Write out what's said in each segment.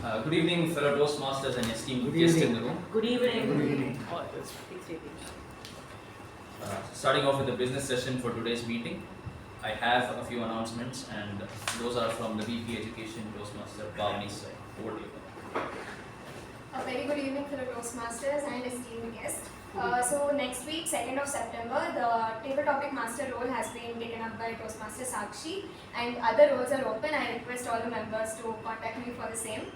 Good evening, fellow Toastmasters and esteemed guests in the room. Good evening. Good evening. Starting off with the business session for today's meeting, I have a few announcements, and those are from the VP Education Toastmaster Pavani side. Over to you. A very good evening, fellow Toastmasters and esteemed guests. So next week, 2nd of September, the table topic master role has been taken up by Toastmaster Sakshi, and other roles are open. I request all the members to contact me for the same.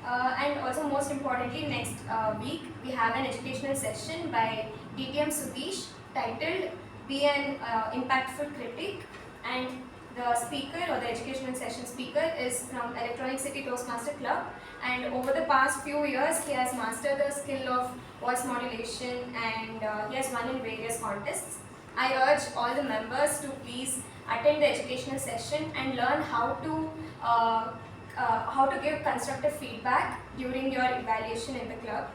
And also, most importantly, next week we have an educational session by DTM Sudhish titled "Be an Impactful Critic," and the speaker or the educational session speaker is from Electronic City Toastmaster Club, and over the past few years he has mastered the skill of voice modulation, and he has won in various contests. I urge all the members to please attend the educational session and learn how to give constructive feedback during your evaluation in the club.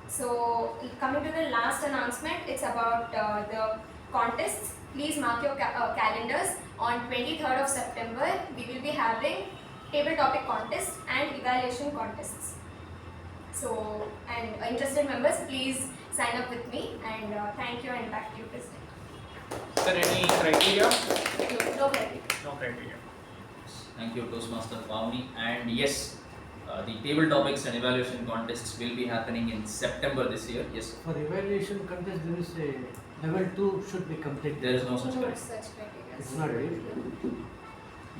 So coming to the last announcement, it's about the contests. Please mark your calendars. On 23rd of September, we will be having table topic contests and evaluation contests. So, and interested members, please sign up with me, and thank you, and back to you, President. Is there any criteria? No criteria. No criteria. Thank you, Toastmaster Pavani. And yes, the table topics and evaluation contests will be happening in September this year. Yes, For evaluation contest, there is a level 2 should be completed. there is no such No criteria. such criteria. It's not ready.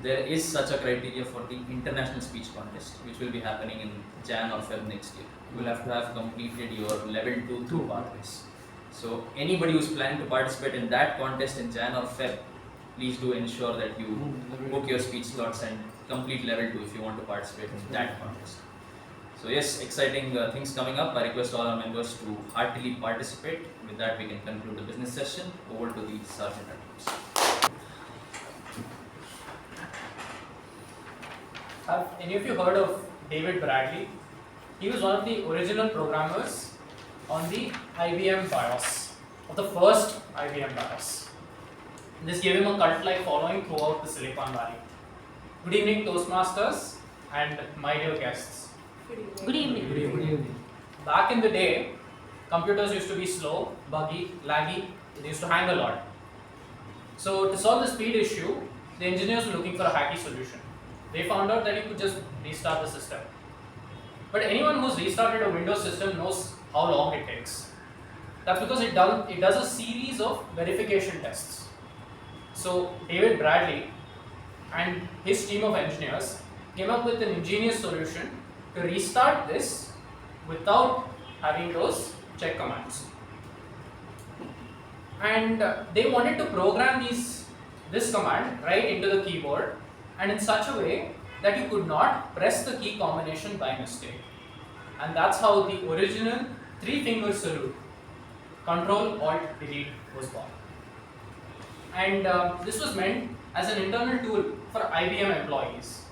There is such a criteria for the international speech contest, which will be happening in Jan or Feb next year. You will have to have completed your level 2 through pathways. So anybody who's planning to participate in that contest in Jan or Feb, please do ensure that you book your speech slots and complete level 2 if you want to participate in that contest. So yes, exciting things coming up. I request all our members to heartily participate. With that, we can conclude the business session. Over to the sergeant at arms. Have any of you heard of David Bradley? He was one of the original programmers on the IBM BIOS, of the first IBM BIOS. This gave him a cult-like following throughout the Silicon Valley. Good evening, Toastmasters and my dear guests. Good evening. Good evening. Back in the day, computers used to be slow, buggy, laggy, they used to hang a lot. So to solve the speed issue, the engineers were looking for a hacky solution. They found out that you could just restart the system. But anyone who's restarted a Windows system knows how long it takes. That's because it does a series of verification tests. So David Bradley and his team of engineers came up with an ingenious solution to restart this without having those check commands. And they wanted to program this command right into the keyboard, and in such a way that you could not press the key combination by mistake. And that's how the original 3-finger salute, Ctrl, Alt, Delete, was born. And this was meant as an internal tool for IBM employees.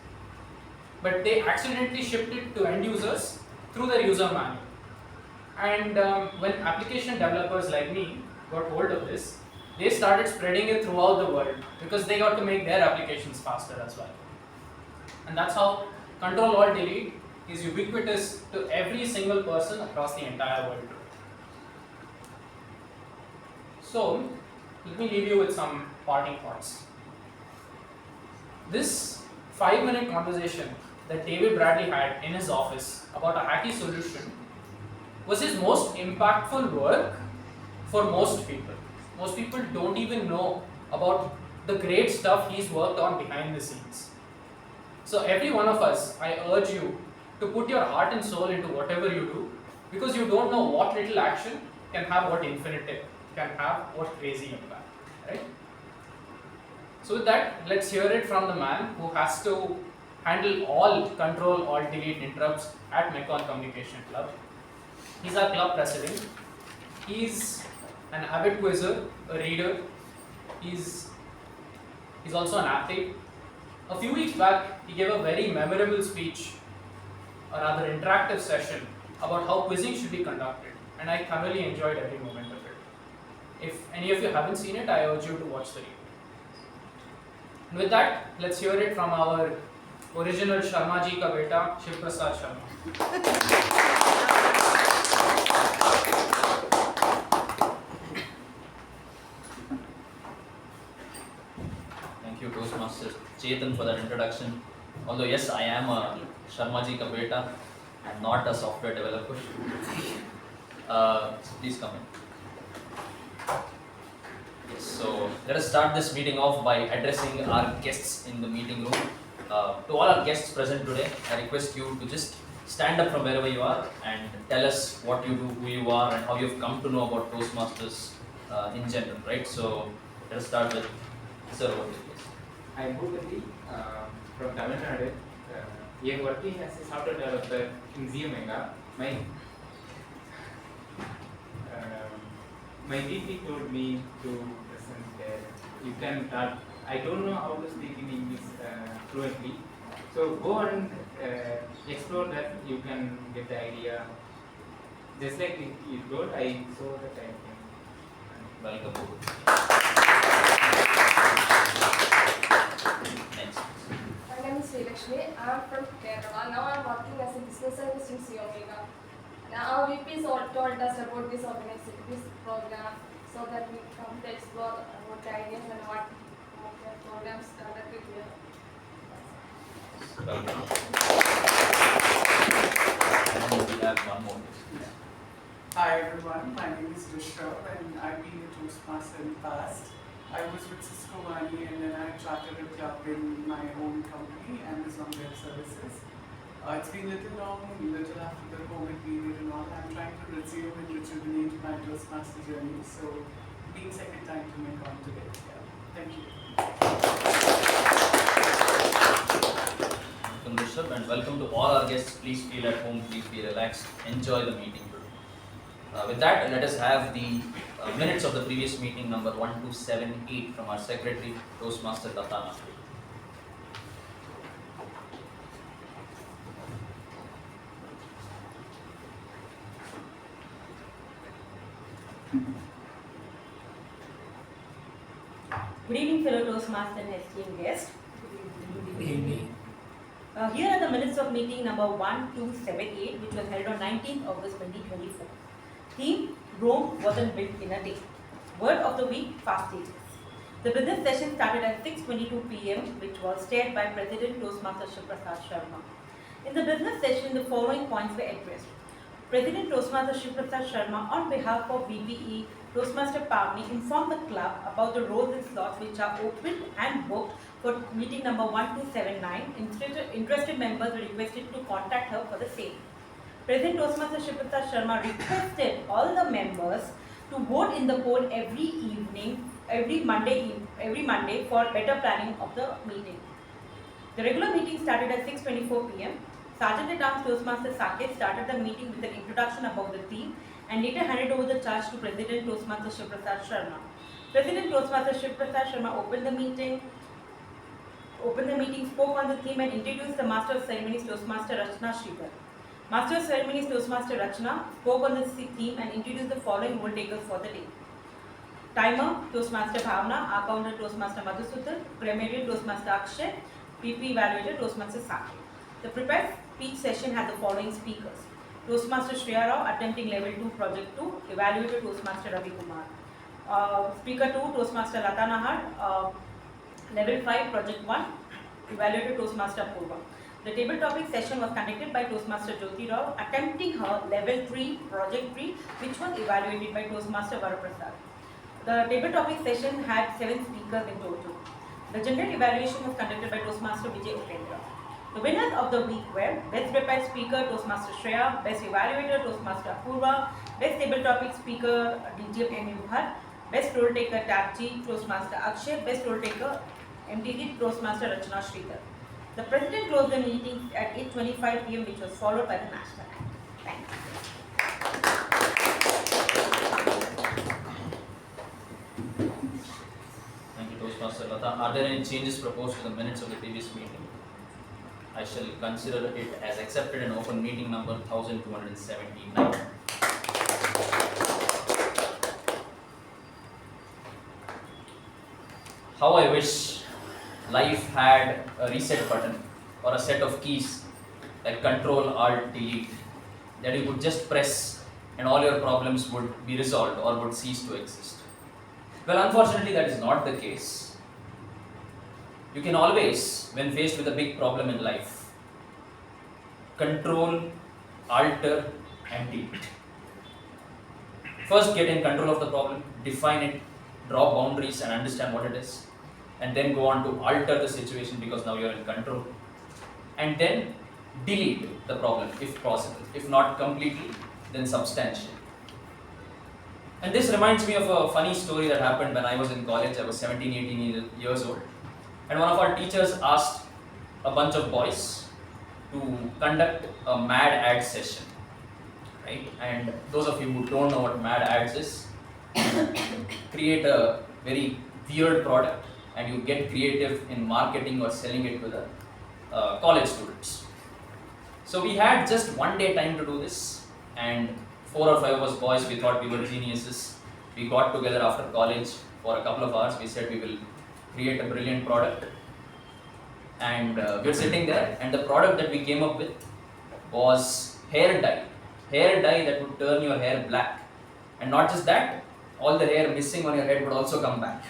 But they accidentally shipped it to end users through their user manual. And when application developers like me got hold of this, they started spreading it throughout the world because they got to make their applications faster as well. And that's how Ctrl Alt Delete is ubiquitous to every single person across the entire world. So, let me leave you with some parting thoughts. This 5-minute conversation that David Bradley had in his office about a hacky solution was his most impactful work for most people. Most people don't even know about the great stuff he's worked on behind the scenes. So every one of us, I urge you to put your heart and soul into whatever you do, because you don't know what little action can have what crazy impact, right? So with that, let's hear it from the man who has to handle all Ctrl Alt Delete interrupts at Mekon Communication Club. He's our club president. He's an avid quizzer, a reader. He's also an athlete. A few weeks back, he gave a very memorable speech, or rather interactive session, about how quizzing should be conducted, and I thoroughly enjoyed every moment of it. If any of you haven't seen it, I urge you to watch the video. And with that, let's hear it from our Original Sharma ji ka beta, Shivaprasad Sharma. Thank you, Toastmasters Chetan, for that introduction. Although yes, I am a Sharma ji ka beta and not a software developer. Please come in. Yes, so let us start this meeting off by addressing our guests in the meeting room. To all our guests present today, I request you to just stand up from wherever you are and tell us what you do, who you are, and how you've come to know about Toastmasters in general, right? So let us start with Sir, over to you, please. I'm Bhupati from Tamil Nadu. I am working as a software developer in Ziomega. My VP told me to present there. You can start. I don't know how to speak in English fluently. So go and explore that. You can get the idea. Just like you told, I saw that I can. Welcome. Next. My name is Srilakshmi. I am from Kerala. Now I am working as a business analyst in Ziomega. Now our VP told us about this program so that we come to explore about the ideas and what the programs conducted here. Welcome. And we have one more. Hi everyone, my name is Rishabh and I've been a Toastmaster in the past. I was with Cisco Valley and then I chartered a club in my own company, Amazon Web Services. It's been a little long, little after the COVID period and all. I'm trying to resume and rejuvenate my Toastmaster journey. So, being second time to make on today. Yeah. Thank you. Welcome, Rishabh, and welcome to all our guests. Please feel at home, please be relaxed, enjoy the meeting today. With that, let us have the minutes of the previous meeting number 1278 from our secretary, Toastmaster Latha. Good evening, fellow Toastmaster and esteemed guests. Here are the minutes of meeting number 1278, which was held on 19th August 2024. Theme: Rome wasn't built in a day. Word of the week: fast stages. The business session started at 6:22 p.m., which was chaired by President Toastmaster Shivaprasad Sharma. In the business session, the following points were addressed. President Toastmaster Shivaprasad Sharma, on behalf of VPE Toastmaster Pavani, informed the club about the roles and slots which are open and booked for meeting number 1279. Interested members were requested to contact her for the same. President Toastmaster Shivaprasad Sharma requested all the members to vote in the poll every Monday for better planning of the meeting. The regular meeting started at 6:24 p.m. Sergeant at Arms Toastmaster Saketh started the meeting with an introduction about the theme and later handed over the charge to President Toastmaster Shivaprasad Sharma. President Toastmaster Shivaprasad Sharma opened the meeting, spoke on the theme and introduced the Master of Ceremonies Toastmaster Rachana. Master of Ceremonies Toastmaster Rachana spoke on the theme and introduced the following role takers for the day. Timer Toastmaster Bhavna, Accountant Toastmaster Madhusudan, Grammarian Toastmaster Akshay, PP Evaluator Toastmaster Sakshi. The prepared speech session had the following speakers: Toastmaster Shreya Rao, attempting level 2 project 2, Evaluator Toastmaster Ravi Kumar. Speaker 2 Toastmaster Latha, level 5 project 1, Evaluator Toastmaster Apoorva. The table topic session was conducted by Toastmaster Jyoti Rao, attempting her level 3 project 3, which was evaluated by Toastmaster Veerabhadrappa. The table topic session had 7 speakers in total. The general evaluation was conducted by Toastmaster Vijay Upendra. The winners of the week were Best Prepared Speaker Toastmaster Shreya, Best Evaluator Toastmaster Apoorva, Best Table Topic Speaker DGM U Bhat, Best Role Taker TAPG Toastmaster Akshay, Best Role Taker MTG Toastmaster Rachana. The President closed the meeting at 8:25 p.m., which was followed by the national anthem. Thank you. Thank you, Toastmaster Latha. Are there any changes proposed to the minutes of the previous meeting? I shall consider it as accepted and open meeting number 1279. How I wish life had a reset button or a set of keys like Ctrl, Alt, Delete that you could just press and all your problems would be resolved or would cease to exist. Well, unfortunately, that is not the case. You can always, when faced with a big problem in life, control, alter, and delete. First, get in control of the problem, define it, draw boundaries, and understand what it is, and then go on to alter the situation because now you are in control, and then delete the problem if possible. If not completely, then substantially. And this reminds me of a funny story that happened when I was in college. I was 17, 18 years old. And one of our teachers asked a bunch of boys to conduct a mad ad session. Right? And those of you who don't know what mad ads is, create a very weird product and you get creative in marketing or selling it to the college students. So we had just one day time to do this, and 4 or 5 of us boys, we thought we were geniuses. We got together after college for a couple of hours. We said we will create a brilliant product, and we were sitting there, and the product that we came up with was hair dye that would turn your hair black. And not just that, all the hair missing on your head would also come back.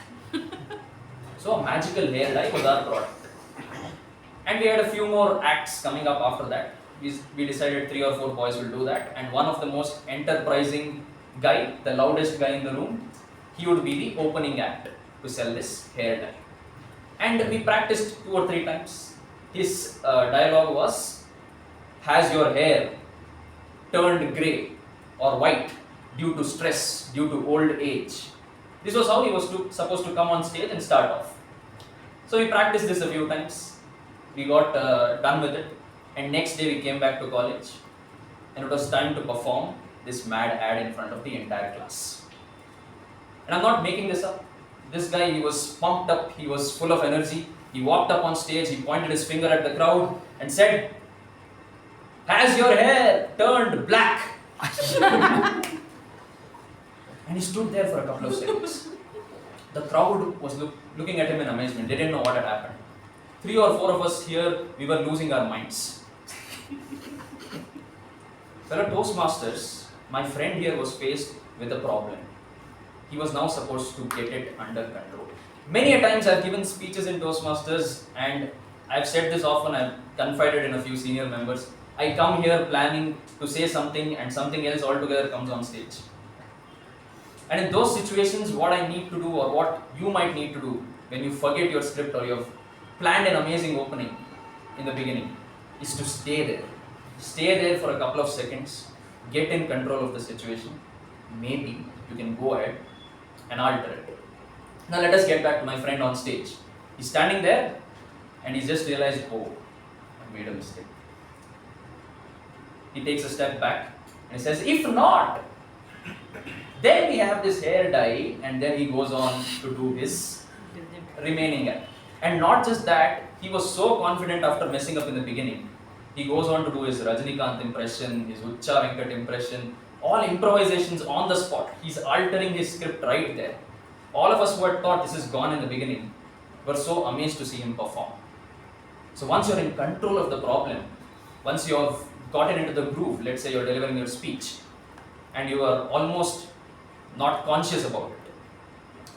So a magical hair dye was our product. And we had a few more acts coming up after that. We decided 3 or 4 boys will do that, and one of the most enterprising guy, the loudest guy in the room, he would be the opening act to sell this hair dye. And we practiced 2 or 3 times. His dialogue was, has your hair turned grey or white due to stress, due to old age? This was how he was supposed to come on stage and start off. So we practiced this a few times. We got done with it. And next day we came back to college, and it was time to perform this mad ad in front of the entire class. And I'm not making this up. This guy, he was pumped up, he was full of energy. He walked up on stage, he pointed his finger at the crowd and said, "Has your hair turned black?" And he stood there for a couple of seconds. The crowd was looking at him in amazement. They didn't know what had happened. 3 or 4 of us here, we were losing our minds. Fellow Toastmasters, my friend here was faced with a problem. He was now supposed to get it under control. Many a times I've given speeches in Toastmasters, and I've said this often, I've confided in a few senior members. I come here planning to say something and something else altogether comes on stage. And in those situations, what I need to do, or what you might need to do when you forget your script or you've planned an amazing opening in the beginning, is to stay there. Stay there for a couple of seconds, get in control of the situation. Maybe you can go ahead and alter it. Now let us get back to my friend on stage. He's standing there and he's just realized, oh, I made a mistake. He takes a step back and he says, if not, then we have this hair dye, and then he goes on to do his remaining act. And not just that, he was so confident after messing up in the beginning. He goes on to do his Rajinikanth impression, his Ucha Venkat impression, all improvisations on the spot. He's altering his script right there. All of us who had thought this is gone in the beginning were so amazed to see him perform. So once you're in control of the problem, once you have gotten into the groove, let's say you're delivering your speech, and you are almost not conscious about it,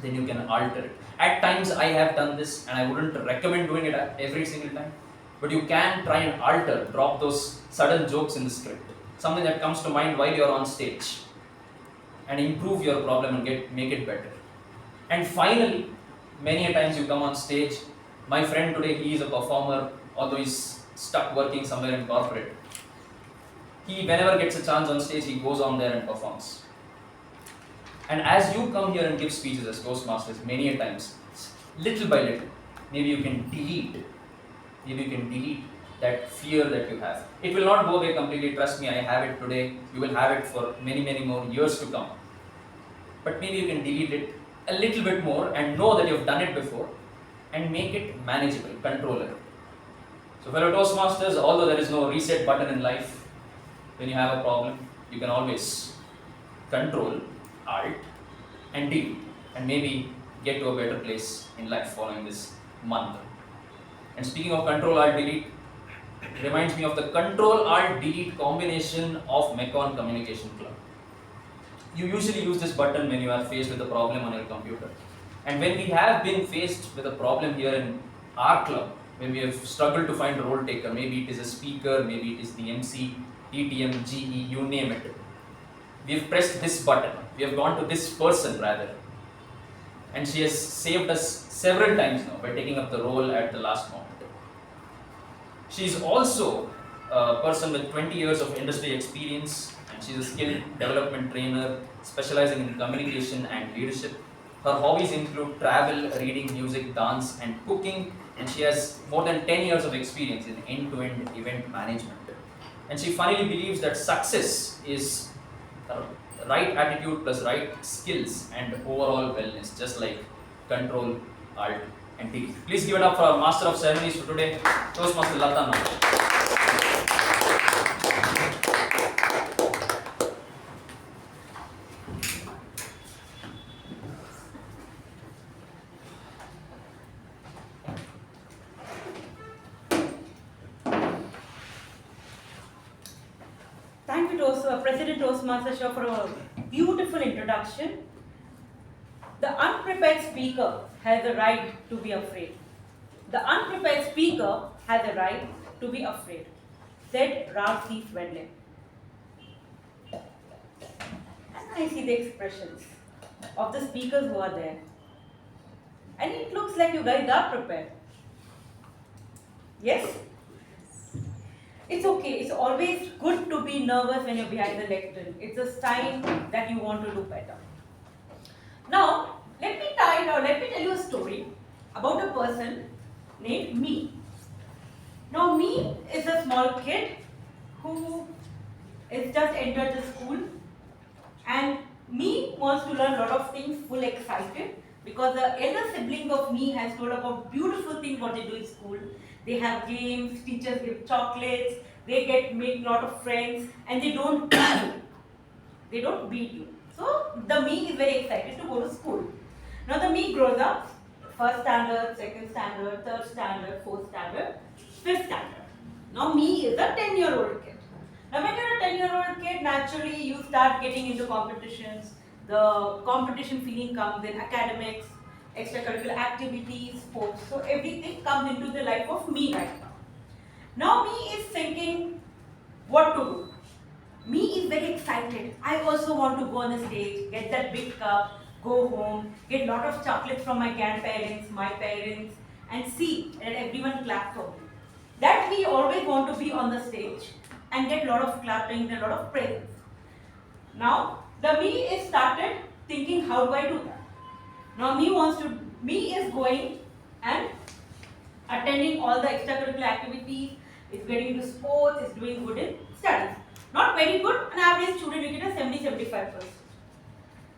then you can alter it. At times I have done this, and I wouldn't recommend doing it every single time, but you can try and alter, drop those sudden jokes in the script, something that comes to mind while you're on stage, and improve your problem and make it better. And finally, many a times you come on stage. My friend today, he is a performer, although he's stuck working somewhere in corporate. He, whenever gets a chance on stage, he goes on there and performs. And as you come here and give speeches as Toastmasters, many a times, little by little, maybe you can delete that fear that you have. It will not go away completely, trust me, I have it today, you will have it for many, many more years to come. But maybe you can delete it a little bit more and know that you've done it before and make it manageable, controllable. So fellow Toastmasters, although there is no reset button in life, when you have a problem, you can always control, alt, and delete, and maybe get to a better place in life following this mantra. And speaking of control, alt, delete, reminds me of the Ctrl-Alt-Delete combination of Mecon Communication Club. You usually use this button when you are faced with a problem on your computer. And when we have been faced with a problem here in our club, when we have struggled to find a role taker, maybe it is a speaker, maybe it is the MC, TTM, GE, you name it. We have pressed this button, we have gone to this person rather. And she has saved us several times now by taking up the role at the last moment. She is also a person with 20 years of industry experience, and she is a skill development trainer specializing in communication and leadership. Her hobbies include travel, reading, music, dance, and cooking, and she has more than 10 years of experience in end-to-end event management. And she finally believes that success is right attitude plus right skills and overall wellness, just like Control, Alt, and T. Please give it up for our Master of Ceremonies for today, Toastmaster Latha now. Thank you, President Toastmasters, for a beautiful introduction. The unprepared speaker has a right to be afraid. The unprepared speaker has a right to be afraid, said Ralph C. Swendlin. And I see the expressions of the speakers who are there. And it looks like you guys are prepared. Yes? It's okay. It's always good to be nervous when you're behind the lectern. It's a sign that you want to do better. Now, let me tell you a story about a person named Me. Now, Me is a small kid who has just entered the school, and Me wants to learn a lot of things, full excited, because the elder sibling of Me has told about beautiful things what they do in school. They have games, teachers give chocolates, they make a lot of friends, and they don't beat you. They don't beat you. So the Me is very excited to go to school. Now the Me grows up, first standard, second standard, third standard, fourth standard, fifth standard. Now Me is a 10-year-old kid. Now when you're a 10-year-old kid, naturally you start getting into competitions. The competition feeling comes in academics, extracurricular activities, sports. So everything comes into the life of Me right now. Now Me is thinking what to do. Me is very excited. I also want to go on the stage, get that big cup, go home, get a lot of chocolates from my grandparents, my parents, and see that everyone clap for me. That we always want to be on the stage and get a lot of clapping and a lot of praise. Now the Me is started thinking, how do I do that? Now Me is going and attending all the extracurricular activities, is getting into sports, is doing good in studies. Not very good, an average student will get a 70-75%.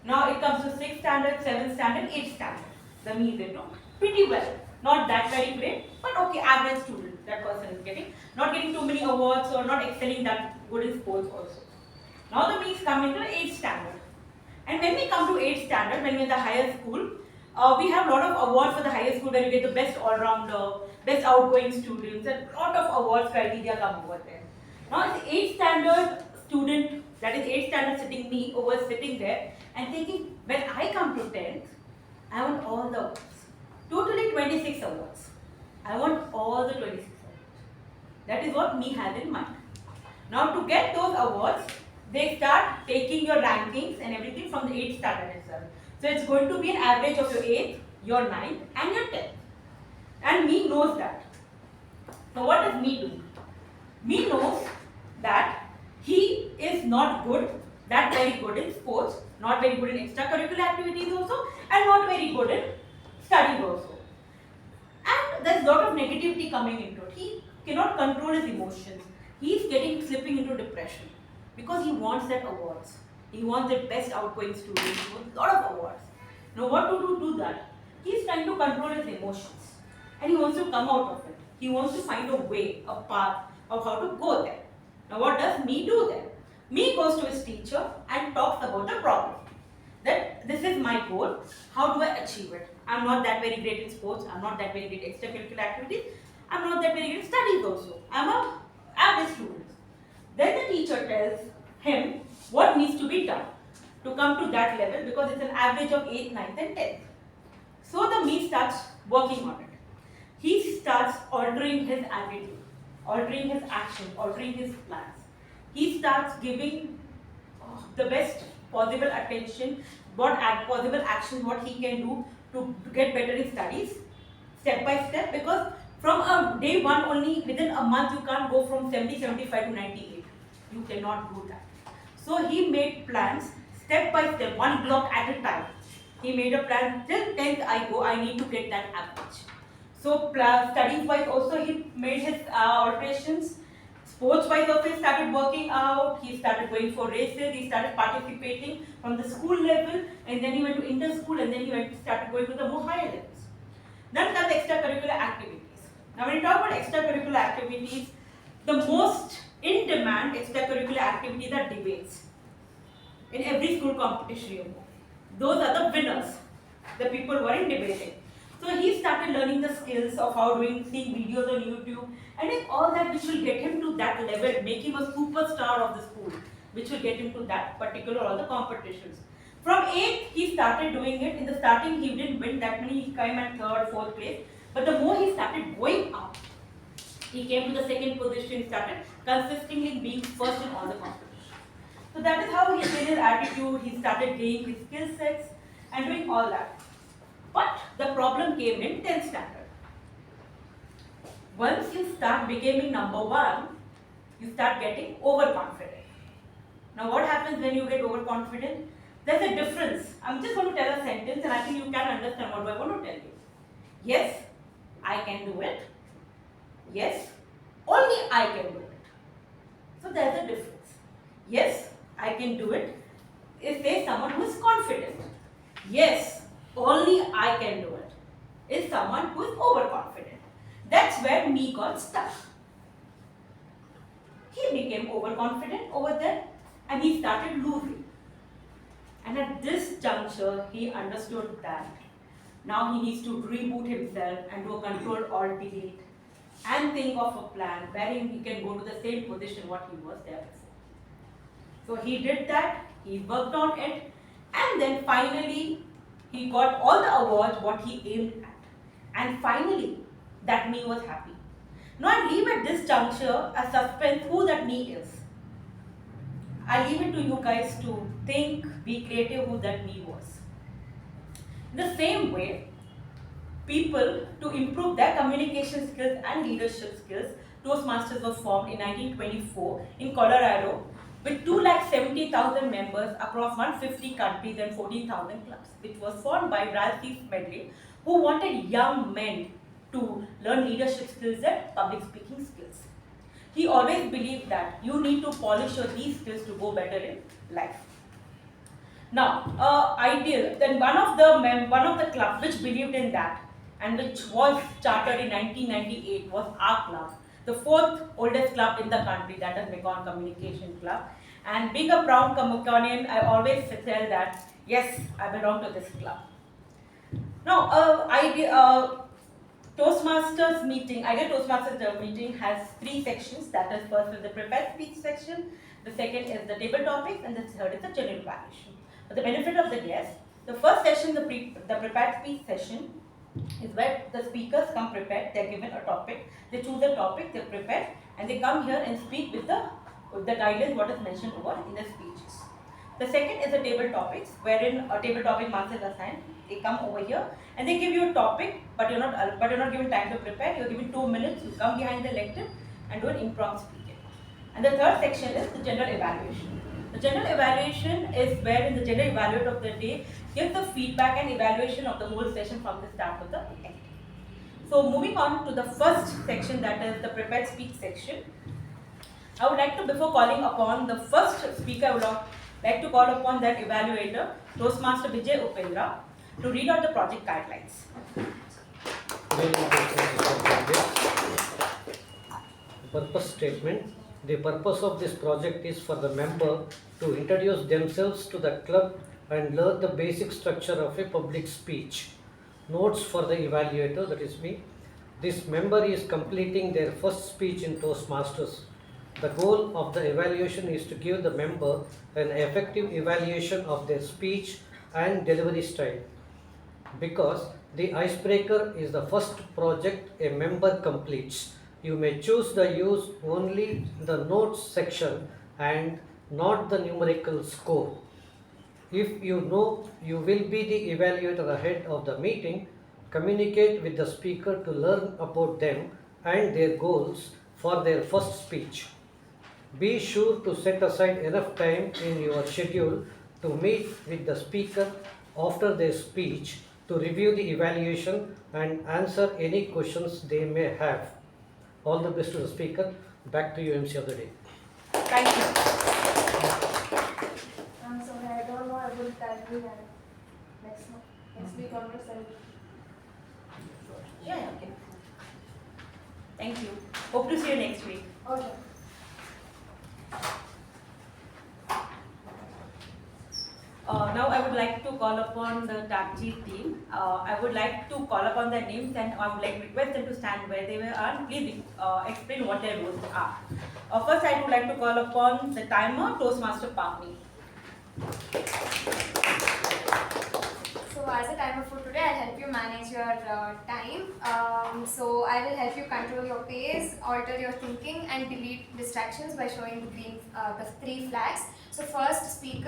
Now it comes to 6th standard, 7th standard, 8th standard. The Me is pretty well. Not that very great, but okay, average student that person is getting. Not getting too many awards or not excelling that good in sports also. Now the Me is coming to 8th standard. And when we come to 8th standard, when we're in the higher school, we have a lot of awards for the higher school where you get the best all-rounder, best outgoing students, and a lot of awards criteria come over there. Now it's 8th standard student, that is 8th standard sitting there and thinking, when I come to 10th, I want all the awards. Totally 26 awards. I want all the 26 awards. That is what Me has in mind. Now to get those awards, they start taking your rankings and everything from the 8th standard itself. So it's going to be an average of your 8th, your 9th and your 10th. And Me knows that. So what does Me do? Me knows that he is not that very good in sports, not very good in extracurricular activities also, and not very good in studies also. And there's a lot of negativity coming into it. He cannot control his emotions. He's slipping into depression because he wants that awards. He wants the best outgoing student. He wants a lot of awards. Now what to do that? He's trying to control his emotions and he wants to come out of it. He wants to find a way, a path of how to go there. Now what does Me do then? Me goes to his teacher and talks about the problem. That this is my goal, how do I achieve it? I'm not that very great in sports, I'm not that very great in extracurricular activities. I'm not that very good at studies also. I'm a average student. Then the teacher tells him what needs to be done to come to that level, because it's an average of 8th, 9th and 10th. So the me starts working on it. He starts altering his attitude, altering his action, altering his plans. He starts giving the best possible attention, possible action, what he can do to get better in studies, step by step, because from day one only, within a month, you can't go from 70, 75 to 98. You cannot do that. So he made plans, step by step, one block at a time. He made a plan, till 10th I go, I need to get that average. So studies wise also he made his alterations. Sports wise also he started working out, he started going for races, he started participating from the school level, and then he went to inter-school, and then he started going to the more higher levels. Then comes extracurricular activities. Now when we talk about extracurricular activities, the most in demand extracurricular activities are debates. In every school competition you know. Those are the winners, the people who are in debating. So he started learning the skills of how seeing videos on YouTube, and doing all that which will get him to that level, make him a superstar of the school, which will get him to that particular all the competitions. From 8th, he started doing it. In the starting, he didn't win that many. He came at 3rd, 4th place. But the more he started going up, he came to the 2nd position, started consistently being first in all the competitions. So that is how he changed his attitude, he started gaining his skill sets and doing all that. But the problem came in 10th standard. Once you start becoming number 1, you start getting overconfident. Now what happens when you get overconfident? There's a difference. I'm just going to tell a sentence and I think you can understand what I want to tell you. Yes, I can do it. Yes, only I can do it. So there's a difference. Yes, I can do it. If there's someone who is confident. Yes, only I can do it. Is someone who is overconfident. That's where me got stuck. He became overconfident over there and he started losing. And at this juncture, he understood that now he needs to reboot himself and do a Ctrl-Alt-Delete and think of a plan wherein he can go to the same position what he was there before. So he did that, he worked on it, and then finally he got all the awards what he aimed at. And finally, that me was happy. Now I leave at this juncture a suspense who that me is. I leave it to you guys to think, be creative who that me was. In the same way, people to improve their communication skills and leadership skills, Toastmasters was formed in 1924 in Colorado with 270,000 members across 150 countries and 14,000 clubs, which was formed by Ralph Medley, who wanted young men to learn leadership skills and public speaking skills. He always believed that you need to polish these skills to go better in life. Now, ideal, then one of the clubs which believed in that and which was chartered in 1998 was our club, the 4th oldest club in the country, that is Mekong Communication Club. And being a proud Mekonian, I always tell that, yes, I belong to this club. Now, Toastmasters meeting, ideal Toastmasters meeting has 3 sections. That is, first is the prepared speech section, the second is the table topics, and the third is the general evaluation. For the benefit of the guests, the first session, the prepared speech session, is where the speakers come prepared. They are given a topic, they choose a topic, they are prepared, and they come here and speak with the guidelines what is mentioned over in the speeches. The second is the table topics, wherein a table topic master is assigned. They come over here and they give you a topic, but you're not given time to prepare. You're given 2 minutes. You come behind the lectern and do an impromptu speaking. And the third section is the general evaluation. The general evaluation is wherein the general evaluator of the day gives the feedback and evaluation of the whole session from the start to the end. So moving on to the first section, that is the prepared speech section. I would like to, before calling upon the first speaker, I would like to call upon that evaluator, Toastmaster Vijay Upendra, to read out the project guidelines. Purpose statement. The purpose of this project is for the member to introduce themselves to the club and learn the basic structure of a public speech. Notes for the evaluator, that is me. This member is completing their first speech in Toastmasters. The goal of the evaluation is to give the member an effective evaluation of their speech and delivery style. Because the icebreaker is the first project a member completes, you may choose to use only the notes section and not the numerical score. If you know you will be the evaluator ahead of the meeting, communicate with the speaker to learn about them and their goals for their first speech. Be sure to set aside enough time in your schedule to meet with the speaker after their speech to review the evaluation and answer any questions they may have. All the best to the speaker. Back to you, MC of the day. Thank you. I'm sorry, I don't know. I will tell you that next week onwards I will. Yeah, okay. Thank you. Hope to see you next week. Okay. Now I would like to call upon the TAPG team. I would like to call upon their names and I would like to request them to stand where they were and please explain what their roles are. First, I would like to call upon the timer, Toastmaster Pavani. So as a timer for today, I'll help you manage your time. So I will help you control your pace, alter your thinking and delete distractions by showing the three flags. So first speech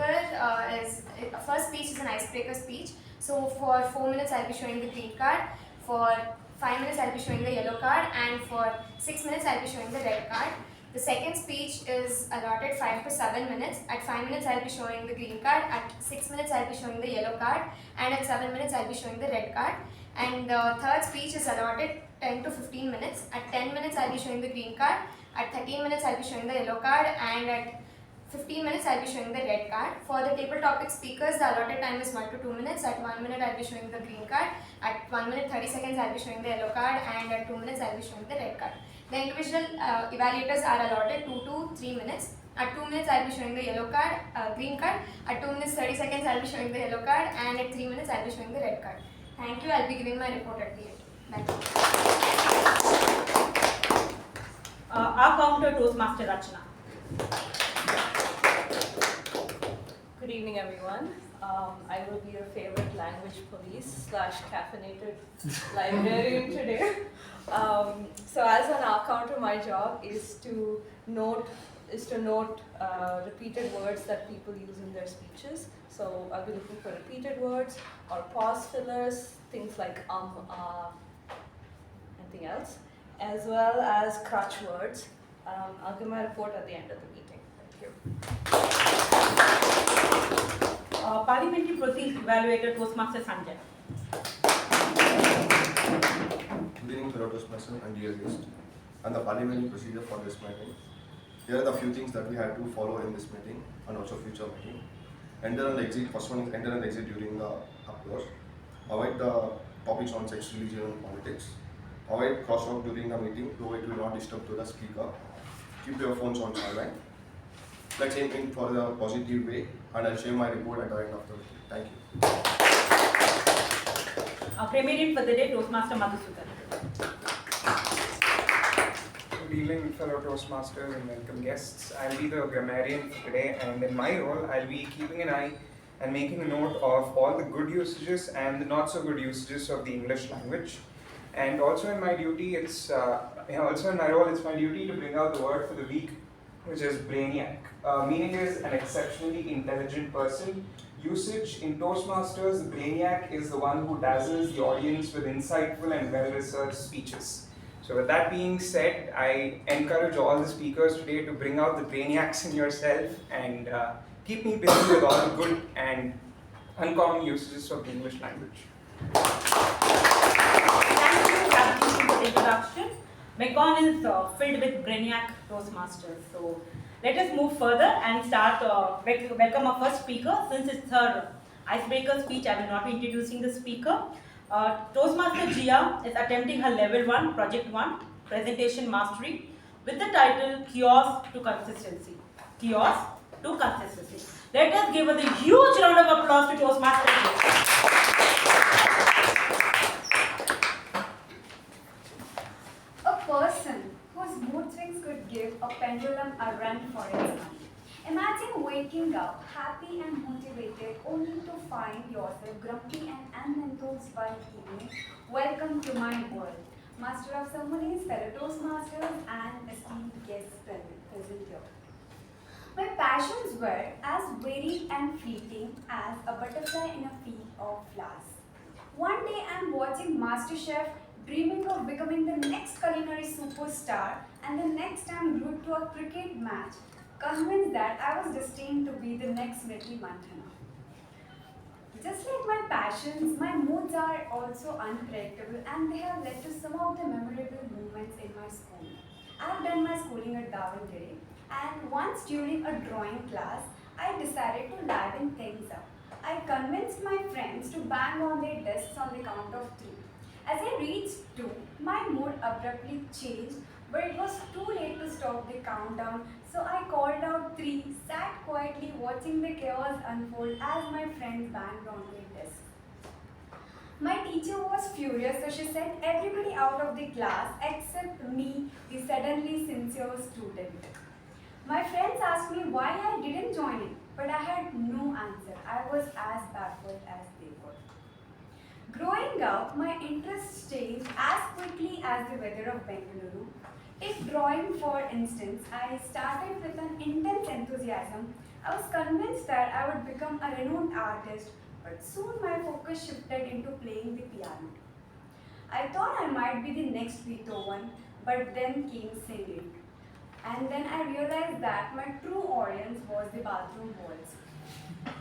is an icebreaker speech. So for 4 minutes I'll be showing the green card, for 5 minutes I'll be showing the yellow card and for 6 minutes I'll be showing the red card. The second speech is allotted 5 to 7 minutes. At 5 minutes I'll be showing the green card, at 6 minutes I'll be showing the yellow card and at 7 minutes I'll be showing the red card. And the third speech is allotted 10 to 15 minutes. At 10 minutes I'll be showing the green card, at 13 minutes I'll be showing the yellow card and at 15 minutes I'll be showing the red card. For the table topic speakers, the allotted time is 1 to 2 minutes. At 1 minute I'll be showing the green card, at 1 minute 30 seconds I'll be showing the yellow card and at 2 minutes I'll be showing the red card. The individual evaluators are allotted 2 to 3 minutes. At 2 minutes I'll be showing the yellow card, green card. At 2 minutes 30 seconds I'll be showing the yellow card and at 3 minutes I'll be showing the red card. Thank you. I'll be giving my report at the end. Thank you. Our counter, Toastmaster Rachana. Good evening, everyone. I will be your favorite language police / caffeinated librarian today. So as an counter, my job is to note repeated words that people use in their speeches. So I'll be looking for repeated words or pause fillers, things like anything else, as well as crutch words. I'll give my report at the end of the meeting. Thank you. Parliamentary Proceeds Evaluator, Toastmaster Sanjay. Good evening, fellow Toastmasters and dear guests. And the parliamentary procedure for this meeting. Here are the few things that we had to follow in this meeting and also future meeting. Enter and exit. First one is enter and exit during the applause. Avoid the topics on sex, religion, and politics. Avoid crosstalk during the meeting, though it will not disturb to the speaker. Keep your phones on silent. Let's aim in for the positive way, and I'll share my report at the end of the meeting. Thank you. Grammarian for the day, Toastmaster Madhusudan. Good evening, fellow Toastmasters and welcome guests. I'll be the grammarian for today, and in my role, I'll be keeping an eye and making a note of all the good usages and the not so good usages of the English language. And also in my duty, it's my duty to bring out the word for the week, which is brainiac. Meaning is an exceptionally intelligent person. Usage in Toastmasters, the brainiac is the one who dazzles the audience with insightful and well-researched speeches. So with that being said, I encourage all the speakers today to bring out the brainiacs in yourself and keep me busy with all the good and uncommon usages of the English language. Thank you, Sakshi, for the introduction. Mekon is filled with brainiac Toastmasters. So let us move further and start welcome our first speaker. Since it's her icebreaker speech, I will not be introducing the speaker. Toastmaster Jia is attempting her level 1, project 1, presentation mastery with the title Kiosk to Consistency. Kiosk to Consistency. Let us give her the huge round of applause to Toastmaster Jia. pendulum a run for its money. Imagine waking up happy and motivated only to find yourself grumpy and unenthused by evening. Welcome to my world. Master of Ceremonies, fellow Toastmasters, and esteemed guests present here. My passions were as varied and fleeting as a butterfly in a field of flowers. One day I'm watching MasterChef, dreaming of becoming the next culinary superstar, and the next I'm glued to a cricket match, convinced that I was destined to be the next Smriti Mandhana. Just like my passions, my moods are also unpredictable, and they have led to some of the memorable moments in my school. I've done my schooling at Davangere, and once during a drawing class, I decided to liven things up. I convinced my friends to bang on their desks on the count of 3. As I reached 2, my mood abruptly changed, but it was too late to stop the countdown, so I called out 3, sat quietly watching the chaos unfold as my friends banged on their desks. My teacher was furious, so she sent everybody out of the class except me, the suddenly sincere student. My friends asked me why I didn't join in, but I had no answer. I was as backward as they were. Growing up, my interests changed as quickly as the weather of Bengaluru. Take drawing for instance, I started with an intense enthusiasm. I was convinced that I would become a renowned artist, but soon my focus shifted into playing the piano. I thought I might be the next Beethoven, but then came singing. And then I realized that my true audience was the bathroom walls.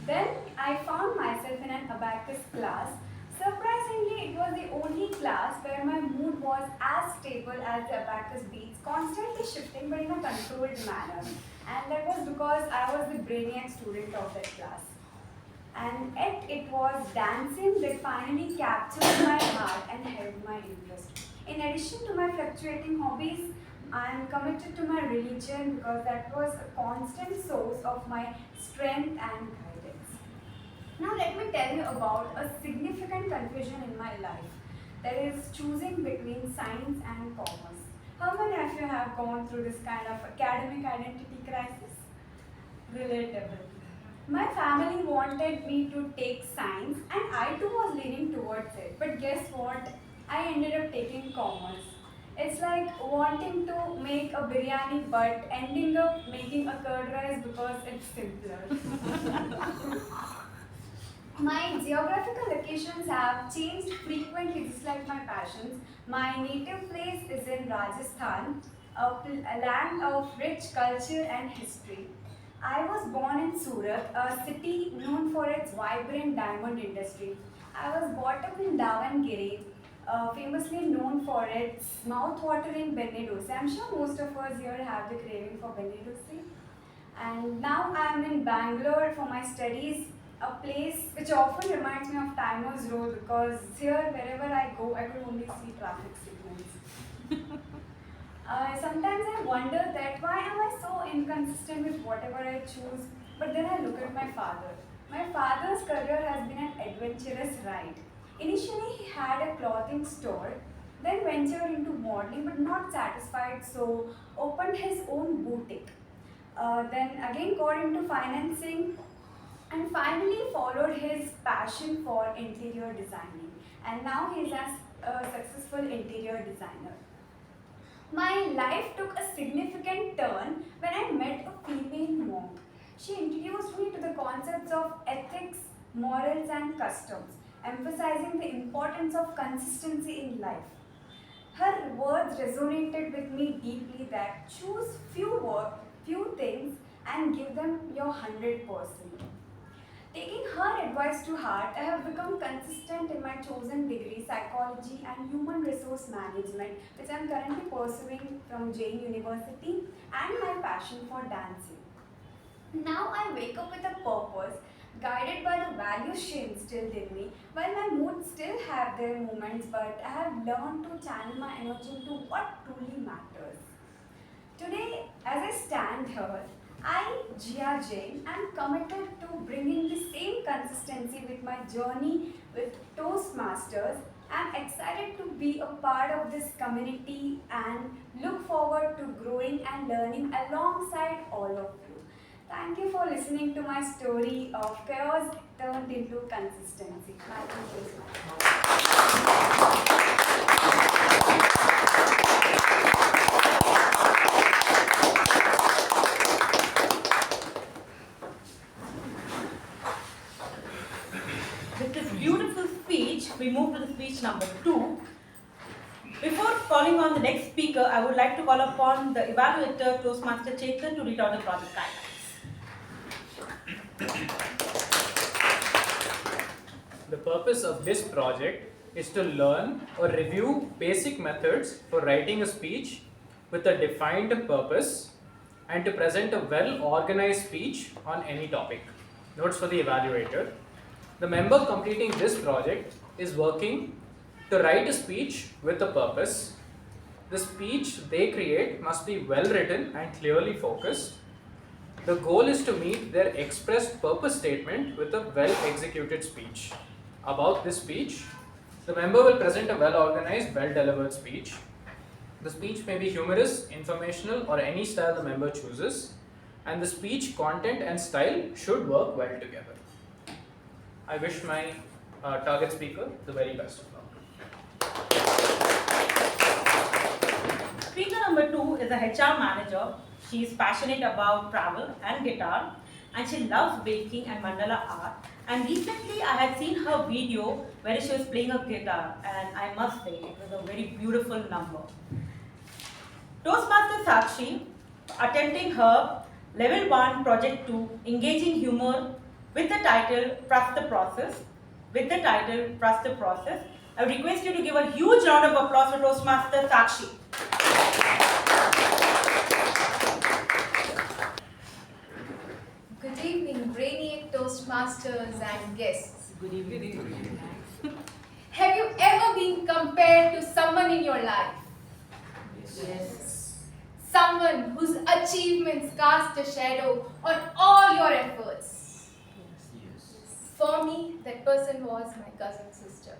Then I found myself in an abacus class. Surprisingly, it was the only class where my mood was as stable as the abacus beats, constantly shifting but in a controlled manner. And that was because I was the brainiac student of that class. And yet it was dancing that finally captured my heart and held my interest. In addition to my fluctuating hobbies, I am committed to my religion because that was a constant source of my strength and guidance. Now let me tell you about a significant confusion in my life, that is choosing between science and commerce. How many of you have gone through this kind of academic identity crisis? Relatable. My family wanted me to take science and I too was leaning towards it. But guess what? I ended up taking commerce. It's like wanting to make a biryani but ending up making a curd rice because it's simpler. My geographical locations have changed frequently, just like my passions. My native place is in Rajasthan, a land of rich culture and history. I was born in Surat, a city known for its vibrant diamond industry. I was brought up in Davangere, famously known for its mouth-watering benne dosa. I'm sure most of us here have the craving for benne dosa. And now I'm in Bangalore for my studies, a place which often reminds me of Timers Road because here, wherever I go, I could only see traffic signals. Sometimes I wonder that why am I so inconsistent with whatever I choose, but then I look at my father. My father's career has been an adventurous ride. Initially, he had a clothing store, then ventured into modeling, but not satisfied, so opened his own boutique. Then again got into financing, and finally followed his passion for interior designing. And now he is a successful interior designer. My life took a significant turn when I met a female monk. She introduced me to the concepts of ethics, morals, and customs, emphasizing the importance of consistency in life. Her words resonated with me deeply that choose few things and give them your 100%. Taking her advice to heart, I have become consistent in my chosen degree, psychology and human resource management, which I am currently pursuing from Jain University, and my passion for dancing. Now I wake up with a purpose, guided by the values she instilled in me. While my moods still have their moments, but I have learned to channel my energy into what truly matters. Today, as I stand here, I, Jia Jain, am committed to bringing the same consistency with my journey with Toastmasters I'm excited to be a part of this community and look forward to growing and learning alongside all of you. Thank you for listening to my story of chaos turned into consistency. Thank you so much. With this beautiful speech, we move to the speech number 2. Before calling on the next speaker, I would like to call upon the evaluator, Toastmaster Chetan, to read out the project guidelines. The purpose of this project is to learn or review basic methods for writing a speech with a defined purpose and to present a well-organized speech on any topic. Notes for the evaluator. The member completing this project is working to write a speech with a purpose. The speech they create must be well written and clearly focused. The goal is to meet their expressed purpose statement with a well executed speech. About this speech, the member will present a well organized, well delivered speech. The speech may be humorous, informational, or any style the member chooses, and the speech content and style should work well together. I wish my target speaker the very best of luck. Speaker number 2 is a HR manager. She is passionate about travel and guitar, and she loves baking and mandala art. And recently I had seen her video where she was playing a guitar, and I must say it was a very beautiful number. Toastmaster Sakshi, attempting her Level 1 Project 2, Engaging Humor with the title Trust the Process. I would request you to give a huge round of applause for Toastmaster Sakshi. Good evening, Brainiac Toastmasters and guests. Good evening. Have you ever been compared to someone in your life? Yes. Someone whose achievements cast a shadow on all your efforts. For me, that person was my cousin sister.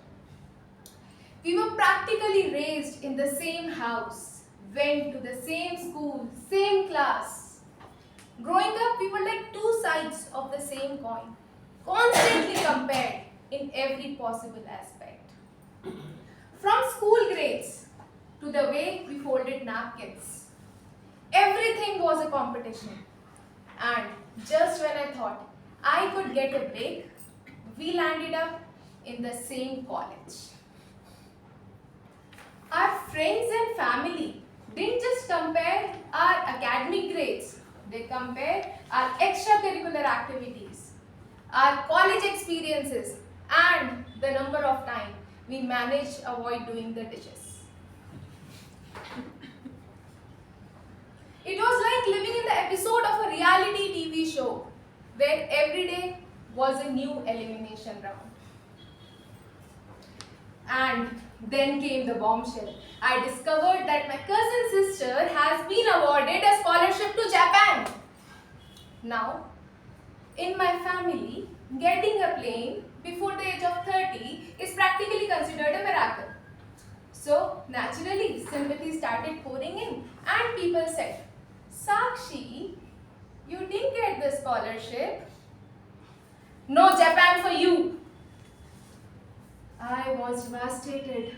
We were practically raised in the same house, went to the same school, same class. Growing up, we were like two sides of the same coin, constantly compared in every possible aspect. From school grades to the way we folded napkins, everything was a competition. And just when I thought I could get a break, we landed up in the same college. Our friends and family didn't just compare our academic grades, they compared our extracurricular activities, our college experiences, and the number of times we managed to avoid doing the dishes. It was like living in the episode of a reality TV show where every day was a new elimination round. And then came the bombshell. I discovered that my cousin sister has been awarded a scholarship to Japan. Now, in my family, getting a plane before the age of 30 is practically considered a miracle. So, naturally, sympathy started pouring in and people said, Sakshi, you didn't get the scholarship. No Japan for you. I was devastated.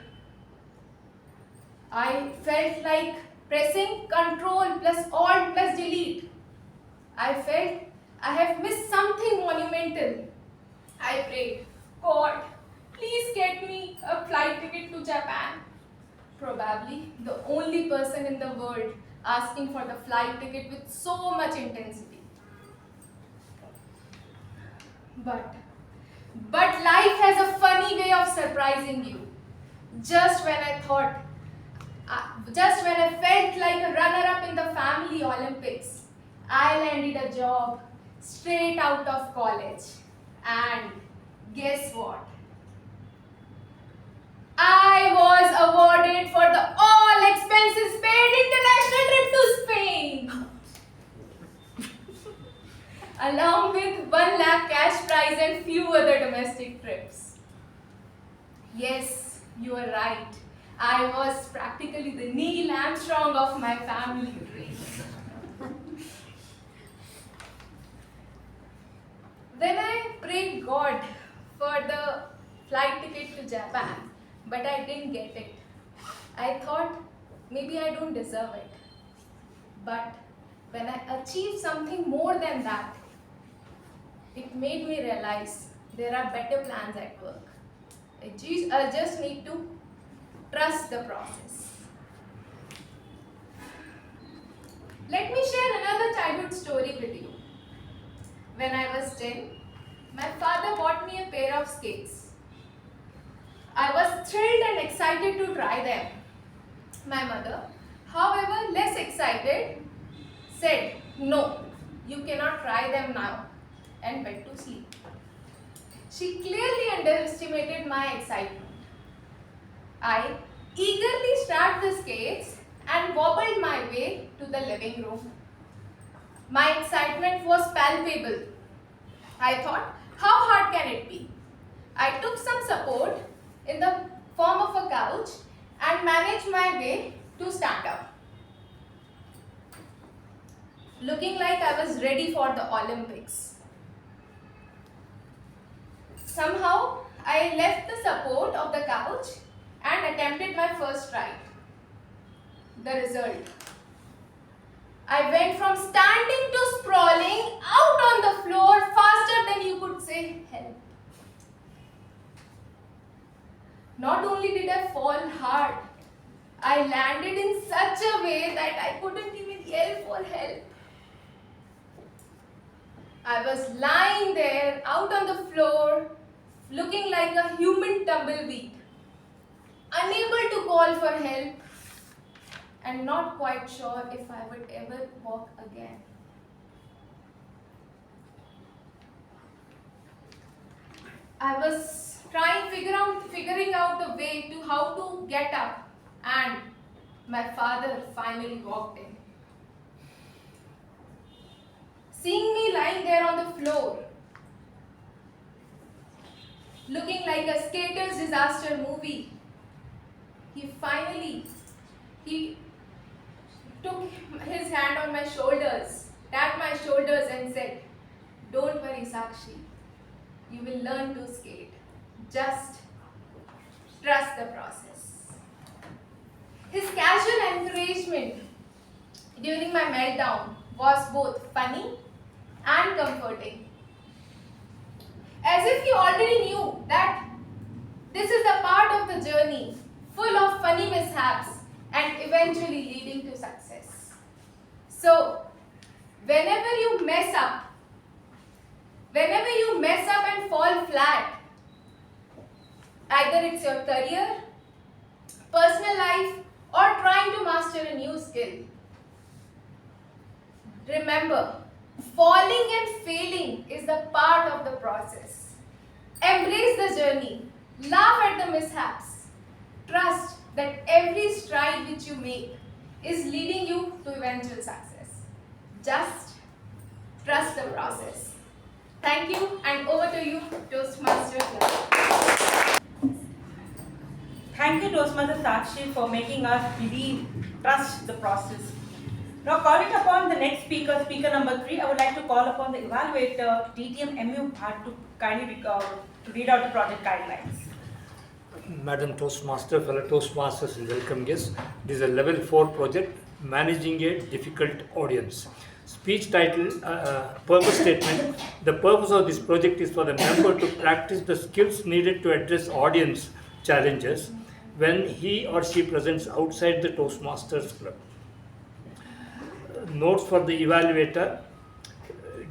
I felt like pressing Ctrl plus Alt plus Delete. I felt I have missed something monumental. I prayed, God, please get me a flight ticket to Japan. Probably the only person in the world asking for the flight ticket with so much intensity. But life has a funny way of surprising you. Just when I felt like a runner-up in the family Olympics, I landed a job straight out of college. And guess what? I was awarded for the all expenses paid international trip to Spain. Along with 1 lakh cash prize and few other domestic trips. Yes, You are right. I was practically the Neil Armstrong of my family tree. Then I prayed God for the flight ticket to Japan, but I didn't get it. I thought maybe I don't deserve it. But when I achieved something more than that, it made me realize there are better plans at work. I just need to trust the process. Let me share another childhood story with you. When I was 10, my father bought me a pair of skates. I was thrilled and excited to try them. My mother, however, less excited, said, "No, you cannot try them now," and went to sleep. She clearly underestimated my excitement. I eagerly strapped the skates and wobbled my way to the living room. My excitement was palpable. I thought, how hard can it be? I took some support in the form of a couch and managed my way to stand up, looking like I was ready for the Olympics. Somehow, I left the support of the couch and attempted my first ride. The result: I went from standing to sprawling out on the floor faster than you could say help. Not only did I fall hard, I landed in such a way that I couldn't even yell for help. I was lying there out on the floor, looking like a human tumbleweed, unable to call for help, and not quite sure if I would ever walk again. I was figuring out the way to how to get up, and my father finally walked in. Seeing me lying there on the floor, looking like a skater's disaster movie, he took his hand on my shoulders, tapped my shoulders and said, "Don't worry, Sakshi, you will learn to skate. Just trust the process." His casual encouragement during my meltdown was both funny and comforting. As if he already knew that this is the part of the journey full of funny mishaps and eventually leading to success. So, whenever you mess up and fall flat, either it's your career, personal life, or trying to master a new skill, remember, falling and failing is the part of the process. Embrace the journey, laugh at the mishaps, trust that every stride which you make is leading you to eventual success. Just trust the process. Thank you, and over to you, Toastmasters. Thank you, Toastmaster Sakshi, for making us believe, trust the process. Now, calling upon the next speaker, speaker number 3, I would like to call upon the evaluator, TTM U Bhat, to kindly to read out the project guidelines. Madam Toastmaster, fellow Toastmasters and welcome guests. This is a level 4 project, Managing a Difficult Audience. Speech title, purpose statement. The purpose of this project is for the member to practice the skills needed to address audience challenges when he or she presents outside the Toastmasters Club. Notes for the evaluator.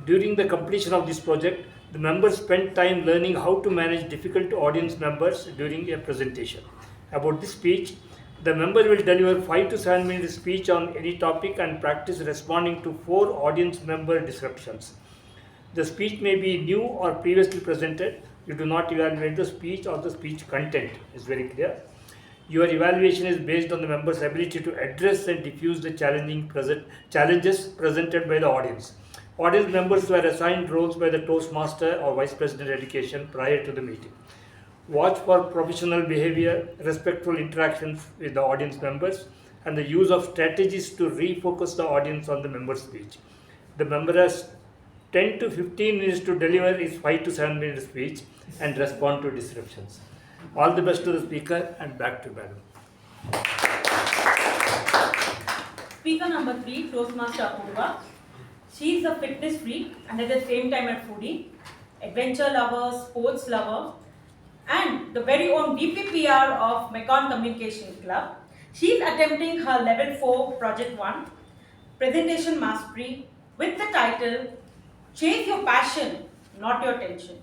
During the completion of this project, the members spent time learning how to manage difficult audience members during a presentation. About this speech, the member will deliver 5 to 7 minutes speech on any topic and practice responding to 4 audience member disruptions. The speech may be new or previously presented. You do not evaluate the speech or the speech content. It's very clear. Your evaluation is based on the member's ability to address and diffuse the challenges presented by the audience. Audience members were assigned roles by the Toastmaster or Vice President Education prior to the meeting. watch for professional behavior, respectful interactions with the audience members, and the use of strategies to refocus the audience on the member's speech. The member has 10 to 15 minutes to deliver his 5 to 7 minute speech and respond to disruptions. All the best to the speaker, and back to Madam. Speaker number 3, Toastmaster Apoorva. She is a fitness freak and at the same time a foodie, adventure lover, sports lover, and the very own DPPR of Mekon Communication Club. She is attempting her level 4 project 1 presentation mastery with the title Chase Your Passion, Not Your Tension.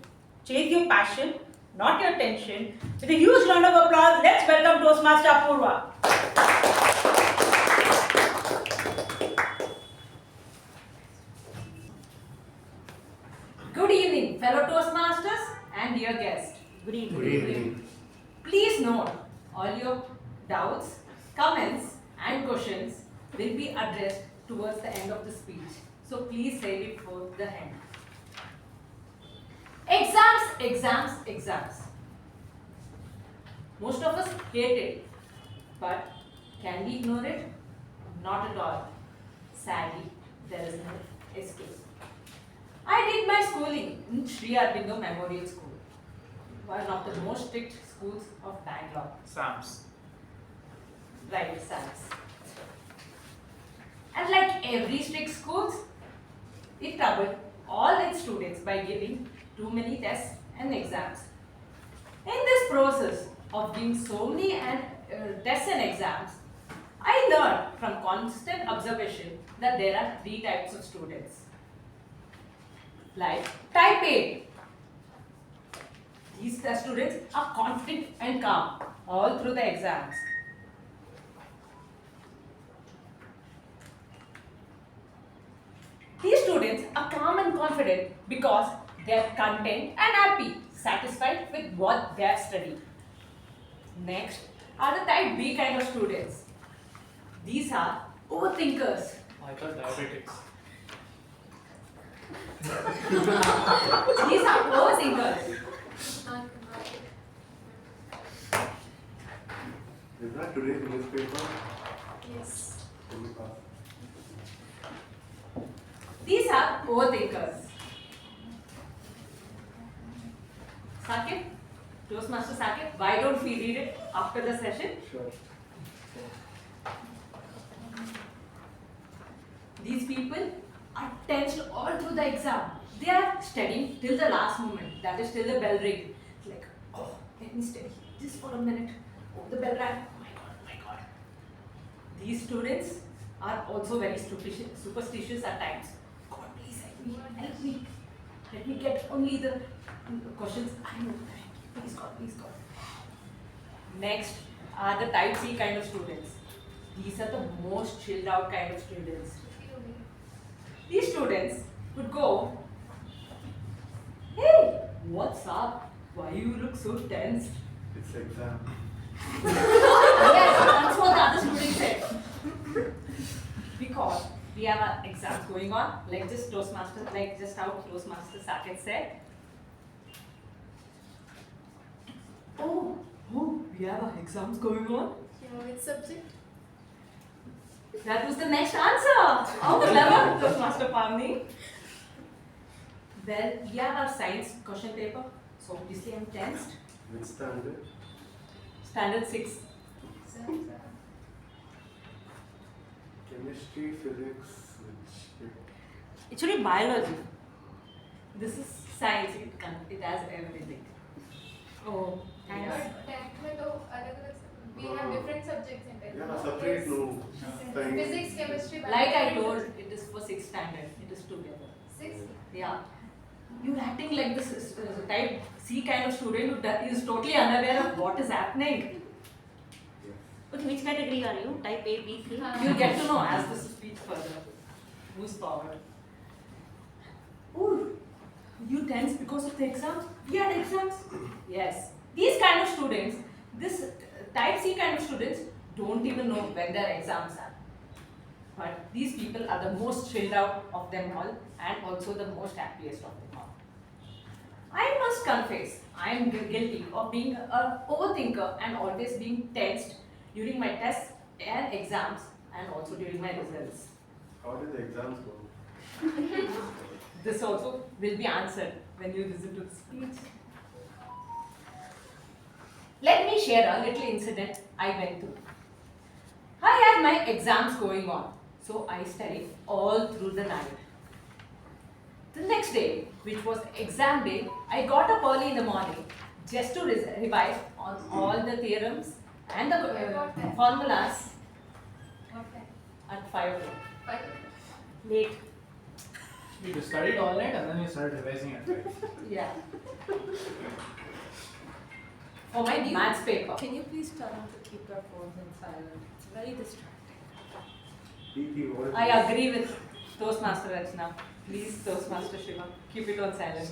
Chase your passion, not your tension. With a huge round of applause, let's welcome Toastmaster Apoorva. Good evening, fellow Toastmasters and dear guests. Good evening. Good evening. Please note, all your doubts, comments and questions will be addressed towards the end of the speech. So please save it for the end. Exams, exams, exams. Most of us hate it, but can we ignore it? Not at all. Sadly, there is no escape. I did my schooling in Sri Aurobindo Memorial School, one of the most strict schools of Bangalore. SAMS. Right, SAMS. And like every strict schools, it troubled all its students by giving too many tests and exams. In this process of giving so many tests and exams, I learned from constant observation that there are 3 types of students. Like type A. These students are confident and calm all through the exams. These students are calm and confident because they are content and happy, satisfied with what they have studied. Next are the type B kind of students. These are overthinkers. I thought diabetics. These are overthinkers. Is that today's newspaper? Yes. Can you pass? These are overthinkers. Saketh, Toastmaster Saketh, why don't we read it after the session? Sure. These people are tensed all through the exam. They are studying till the last moment, that is till the bell ring. Like, oh, let me study just for a minute. Oh, the bell rang. Oh my god, oh my god. These students are also very superstitious at times. God, please help me, help me. Let me get only the questions I know. Please God, please God. Next are the type C kind of students. These are the most chilled out kind of students. These students would go, hey, what's up? Why you look so tense? It's exam. Yes, that's what the other students said. Because we have our exams going on, like just how Toastmaster Saketh said. Oh, we have our exams going on? Which subject? That was the next answer. Oh, clever, Toastmaster Pavani. Well, we have our science question paper, so obviously I'm tensed. Which standard? Standard 6. Chemistry, physics, which? It should be biology. This is science, it has everything. Oh, Thanks. But tenth में तो अलग-अलग we have different subjects in tenth. Yeah, separate no. Physics, chemistry, Like I biology. told, it is for 6th standard. It is together. 6. Yeah. You're acting like this type C kind of student who is totally unaware of what is happening. okay, which category are you? Type A, B, C? You'll get to know as this speech further moves forward. Ooh, you tense because of the exams? We had exams? Yes. These kind of students, this type C kind of students don't even know when their exams are. But these people are the most chilled out of them all and also the most happiest of them all. I must confess, I am guilty of being an overthinker and always being tensed during my tests and exams and also during my results. How did the exams go? This also will be answered when you listen to the speech. Let me share a little incident I went through. I had my exams going on, so I studied all through the night. The next day, which was exam day, I got up early in the morning just to revise on all the theorems and the formulas at 5 o'clock. Late. You studied all night and then you started revising at 5. Yeah. For my maths paper. Can you please tell them to keep their phones in silent? It's very distracting. I agree with Toastmaster Rachana. Please, Toastmaster Shiva, keep it on silent.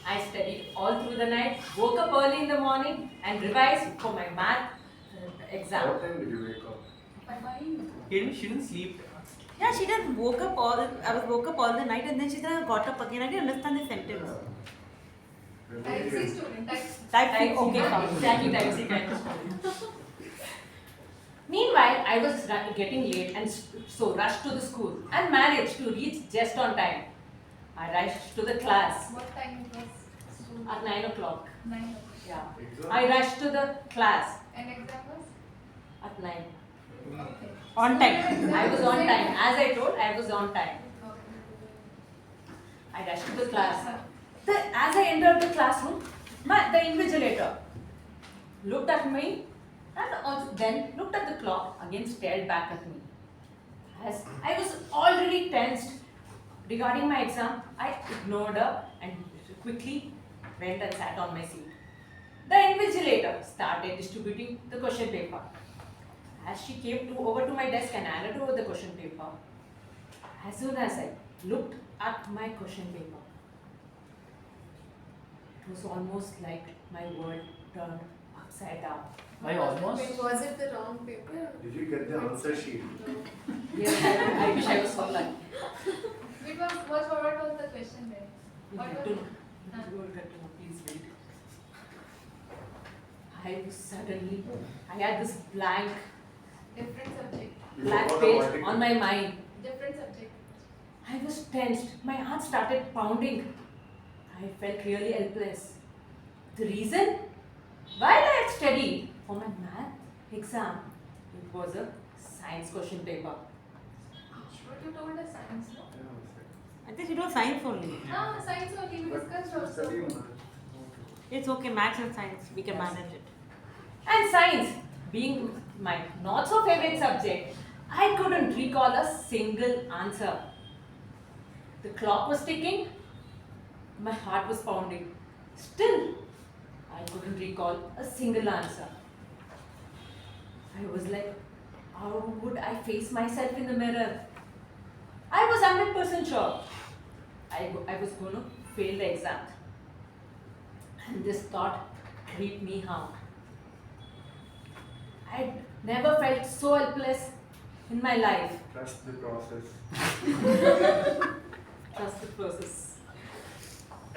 I studied all through the night, woke up early in the morning and revised for my math exam. What time did you wake up? She didn't sleep. Yeah, she just woke up woke up all the night and then she got up again. I didn't understand the sentence. Type C student. Type C, okay, Exactly, type C kind of student. Meanwhile, I was getting late and so rushed to the school and managed to reach just on time. I rushed to the class. What time it was? At 9 o'clock. 9 o'clock. Yeah. Exam? I rushed to the class And exam was? at 9. Okay. On time. I was on time. As I told, I was on time. Okay. I rushed to the class. As I entered the classroom, the invigilator looked at me and also then looked at the clock, again stared back at me. As I was already tensed regarding my exam, I ignored her and quickly went and sat on my seat. The invigilator started distributing the question paper. As she came over to my desk and handed over the question paper, as soon as I looked at my question paper, it was almost like my world turned upside down. Why almost? Wait, was it the wrong paper? Did you get the answer sheet? Yes, I wish I was so lucky. What was the question there? You What get was to it? know. You will get to know. Please wait. I was suddenly, I had this blank Different subject. page on my mind. Different subject. I was tensed. My heart started pounding. I felt really helpless. The reason? While I had studied for my math exam, it was a science question paper. What you told us science, no? I think it was science only. Ah, science only. We discussed also. It's okay, maths and science, we can manage it. And science, being my not so favorite subject, I couldn't recall a single answer. The clock was ticking, my heart was pounding. Still, I couldn't recall a single answer. I was like, how would I face myself in the mirror? I was 100% sure I was going to fail the exam. And this thought creeped me out. I'd never felt so helpless in my life. Trust the process. Trust the process.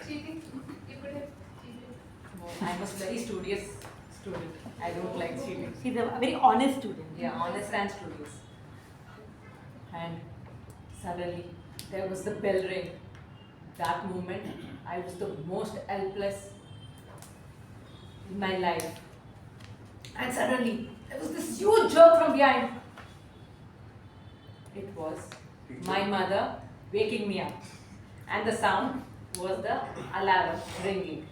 Cheating. You could have cheated. No, I was very studious student. I don't like cheating. She's a very honest student. Yeah, honest and studious. And suddenly there was the bell ring. That moment, I was the most helpless in my life. And suddenly, there was this huge jerk from behind. It was my mother waking me up. And the sound was the alarm ringing.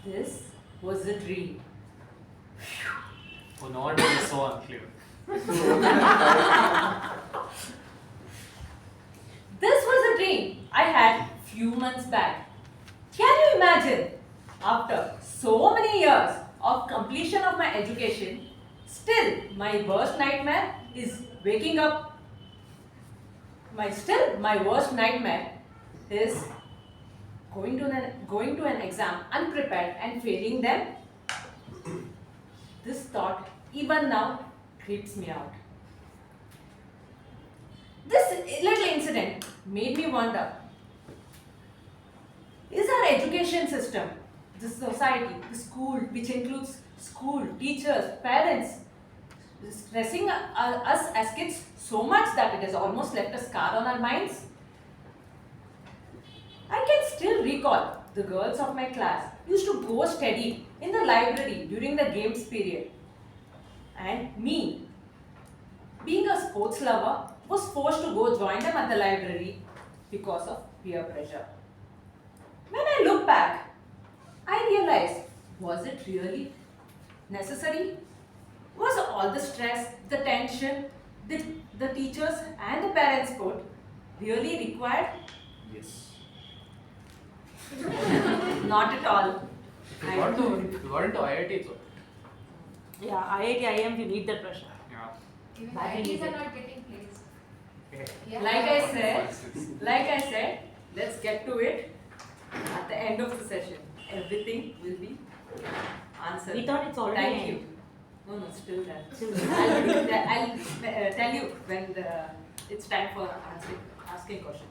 This was a dream. Oh, no wonder it's so unclear. This was a dream I had few months back. Can you imagine? After so many years of completion of my education, still my worst nightmare is waking up. My worst nightmare is going to an exam unprepared and failing them. This thought even now creeps me out. little incident made me wonder, is our education system, the society, the school, which includes school, teachers, parents, stressing us as kids so much that it has almost left a scar on our minds? I can still recall the girls of my class used to go study in the library during the games period. And me, being a sports lover, was forced to go join them at the library because of peer pressure. When I look back, I realized, was it really necessary? Was all the stress, the tension, the teachers and the parents put really required? Yes. Not at all. If you got into IIT, so. Yeah, IIT, IIM, you need that pressure. Yeah. Even Badly IITs are needed. not getting placed. Yeah. Like I said, let's get to it at the end of the session. Everything will be answered. We thought it's already Thank end. you. No, still there. Still I'll tell you when it's time for asking questions.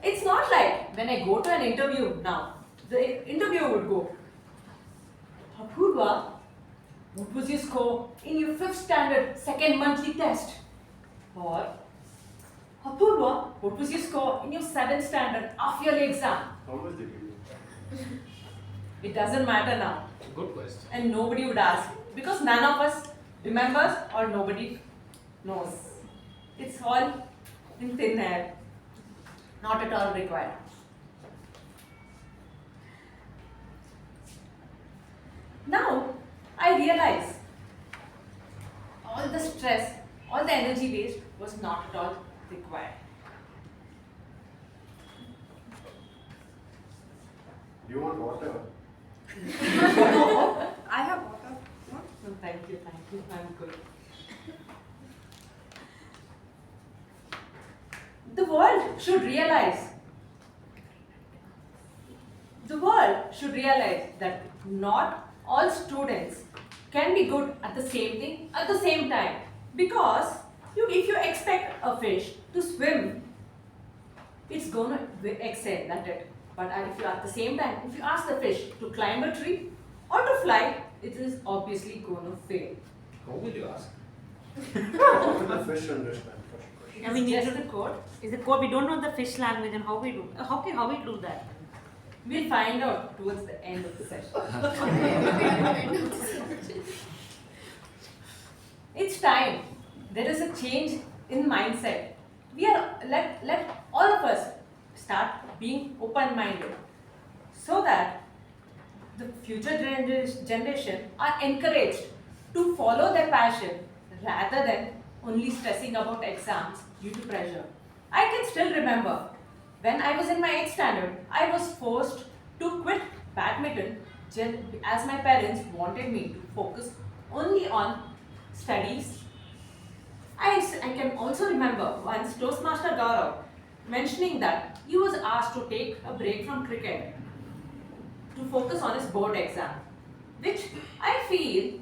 It's not like when I go to an interview now, the interviewer would go, Apoorva, what was your score in your 5th standard second monthly test? Or, Apoorva, what was your score in your 7th standard half-yearly exam? How much did you do? It doesn't matter now. Good question. And nobody would ask because none of us remembers or nobody knows. It's all in thin air, not at all required. Now I realize all the stress, all the energy waste was not at all required. Do you want water? I have water. No, thank you, I'm good. The world should realize that not all students can be good at the same thing at the same time. Because if you expect a fish to swim, it's going to excel at it. But if you at the same time, if you ask the fish to climb a tree or to fly, it is obviously going to fail. How will you ask? How will the fish understand? I mean, It's just the code. Is the code? We don't know the fish language and how we do. How we do that? We'll find out towards the end of the session. It's time. There is a change in mindset. Let all of us start being open-minded so that the future generation are encouraged to follow their passion rather than only stressing about exams due to pressure. I can still remember when I was in my 8th standard, I was forced to quit badminton as my parents wanted me to focus only on studies. I can also remember once Toastmaster Gaurav mentioning that he was asked to take a break from cricket to focus on his board exam, which I feel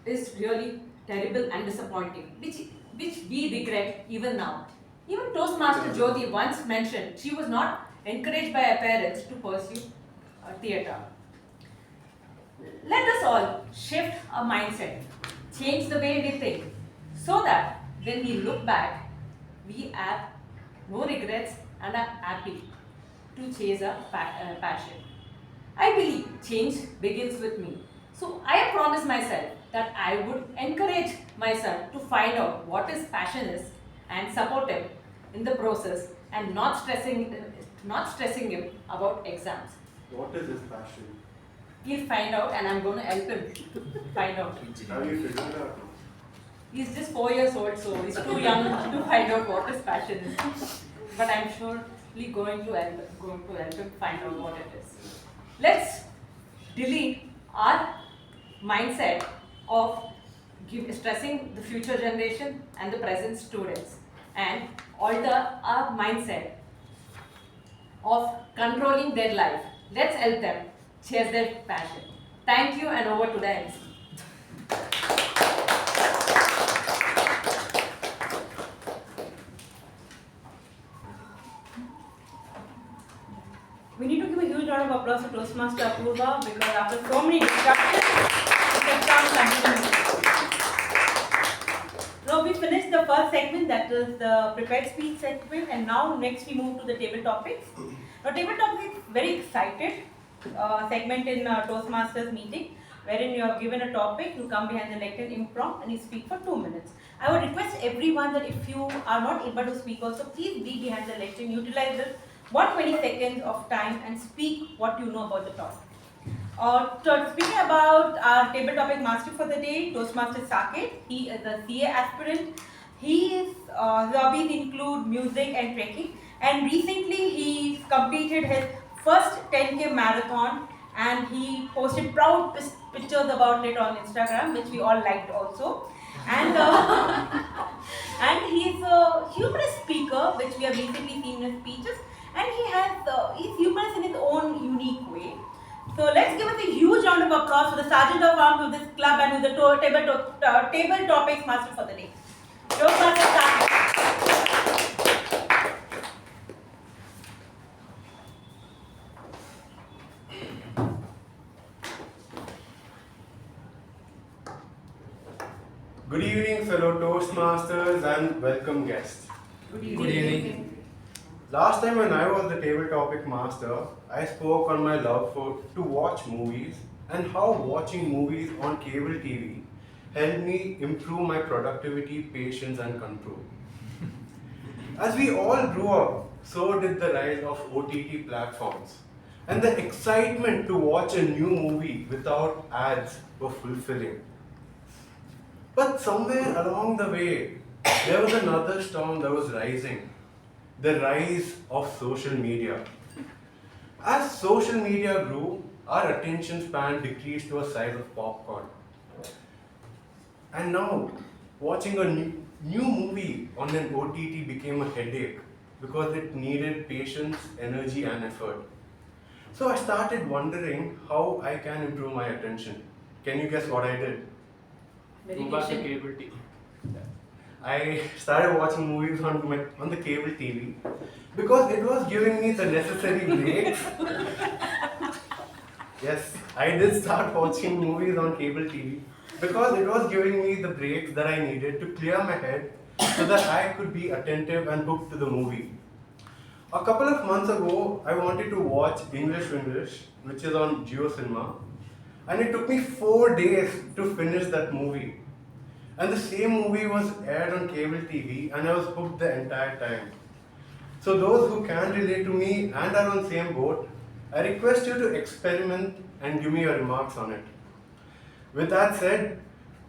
is really terrible and disappointing, which we regret even now. Even Toastmaster Jyoti once mentioned she was not encouraged by her parents to pursue theatre. Let us all shift our mindset, change the way we think, so that when we look back, we have no regrets and are happy to chase our passion. I believe change begins with me. So I have promised myself that I would encourage myself to find out what his passion is and support him in the process and not stressing him about exams. What is his passion? He'll find out and I'm going to help him find out. Have you figured it out? He's just 4 years old, so he's too young to find out what his passion is. But I'm surely going to help him find out what it is. Let's delete our mindset of stressing the future generation and the present students and alter our mindset of controlling their life. Let's help them chase their passion. Thank you and over to the MC. applause to Toastmaster Apoorva because after so many discussions, we can come continue. So we finished the first segment, that is the prepared speech segment, and now next we move to the table topics. Now table topics is very excited segment in Toastmasters meeting, wherein you are given a topic, you come behind the lectern impromptu and you speak for 2 minutes. I would request everyone that if you are not able to speak also, please be behind the lectern, utilize this 120 seconds of time and speak what you know about the topic. Speaking about our table topic master for the day, Toastmaster Saketh. He is a CA aspirant. His hobbies include music and trekking. And recently he completed his first 10K marathon and he posted proud pictures about it on Instagram, which we all liked also. And and he is a humorous speaker, which we have recently seen in his speeches. And he's humorous in his own unique way. So let's give us a huge round of applause for the Sergeant of Arms of this club and who is the table topics master for the day. Toastmaster Saketh. Good evening, fellow Toastmasters and welcome guests. Good evening. Last time when I was the table topic master, I spoke on my love to watch movies and how watching movies on cable TV helped me improve my productivity, patience and control. As we all grew up, so did the rise of OTT platforms. And the excitement to watch a new movie without ads were fulfilling. But somewhere along the way, there was another storm that was rising. The rise of social media. As social media grew, our attention span decreased to a size of popcorn. And now, watching a new movie on an OTT became a headache because it needed patience, energy and effort. So I started wondering how I can improve my attention. Can you guess what I did? Go back to cable TV. I started watching movies on the cable TV because it was giving me the necessary breaks. Yes, I did start watching movies on cable TV because it was giving me the breaks that I needed to clear my head so that I could be attentive and hooked to the movie. A couple of months ago, I wanted to watch English, which is on Jio Cinema, and it took me 4 days to finish that movie. And the same movie was aired on cable TV and I was hooked the entire time. So those who can relate to me and are on the same boat, I request you to experiment and give me your remarks on it. With that said,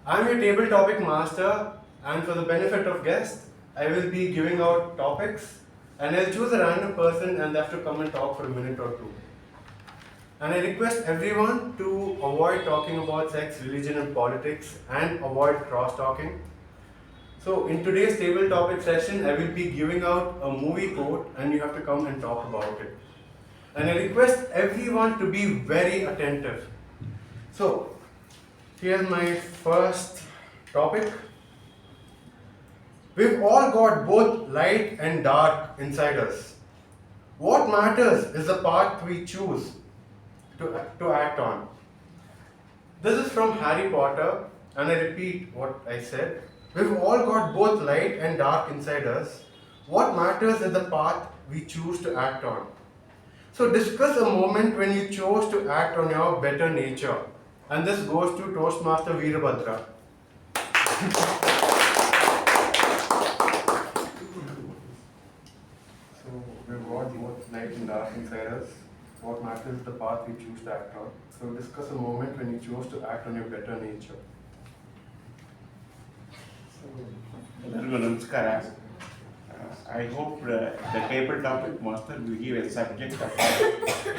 I am your table topic master and for the benefit of guests, I will be giving out topics and I'll choose a random person and they have to come and talk for a minute or two. And I request everyone to avoid talking about sex, religion and politics and avoid cross-talking. So in today's table topic session, I will be giving out a movie quote and you have to come and talk about it. And I request everyone to be very attentive. So here's my first topic. We've all got both light and dark inside us. What matters is the path we choose to act on. This is from Harry Potter, and I repeat what I said. We've all got both light and dark inside us. What matters is the path we choose to act on. So discuss a moment when you chose to act on your better nature. And this goes to Toastmaster Veerabhadrappa. So we've got both light and dark inside us. What matters is the path we choose to act on. So discuss a moment when you chose to act on your better nature. Hello, Namaskara. I hope the table topic master will give a subject of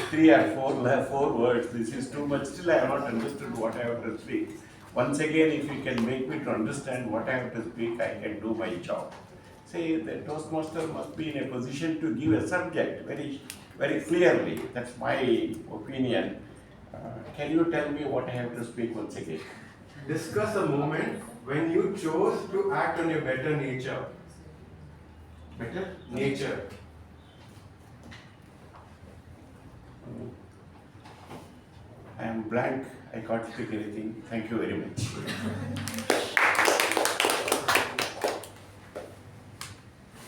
3 or 4 words. This is too much. Still, I have not understood what I have to speak. Once again, if you can make me to understand what I have to speak, I can do my job. Say, the Toastmaster must be in a position to give a subject very, very clearly. That's my opinion. Can you tell me what I have to speak once again? Discuss a moment when you chose to act on your better nature. Better nature. blank. I can't speak anything. Thank you very much.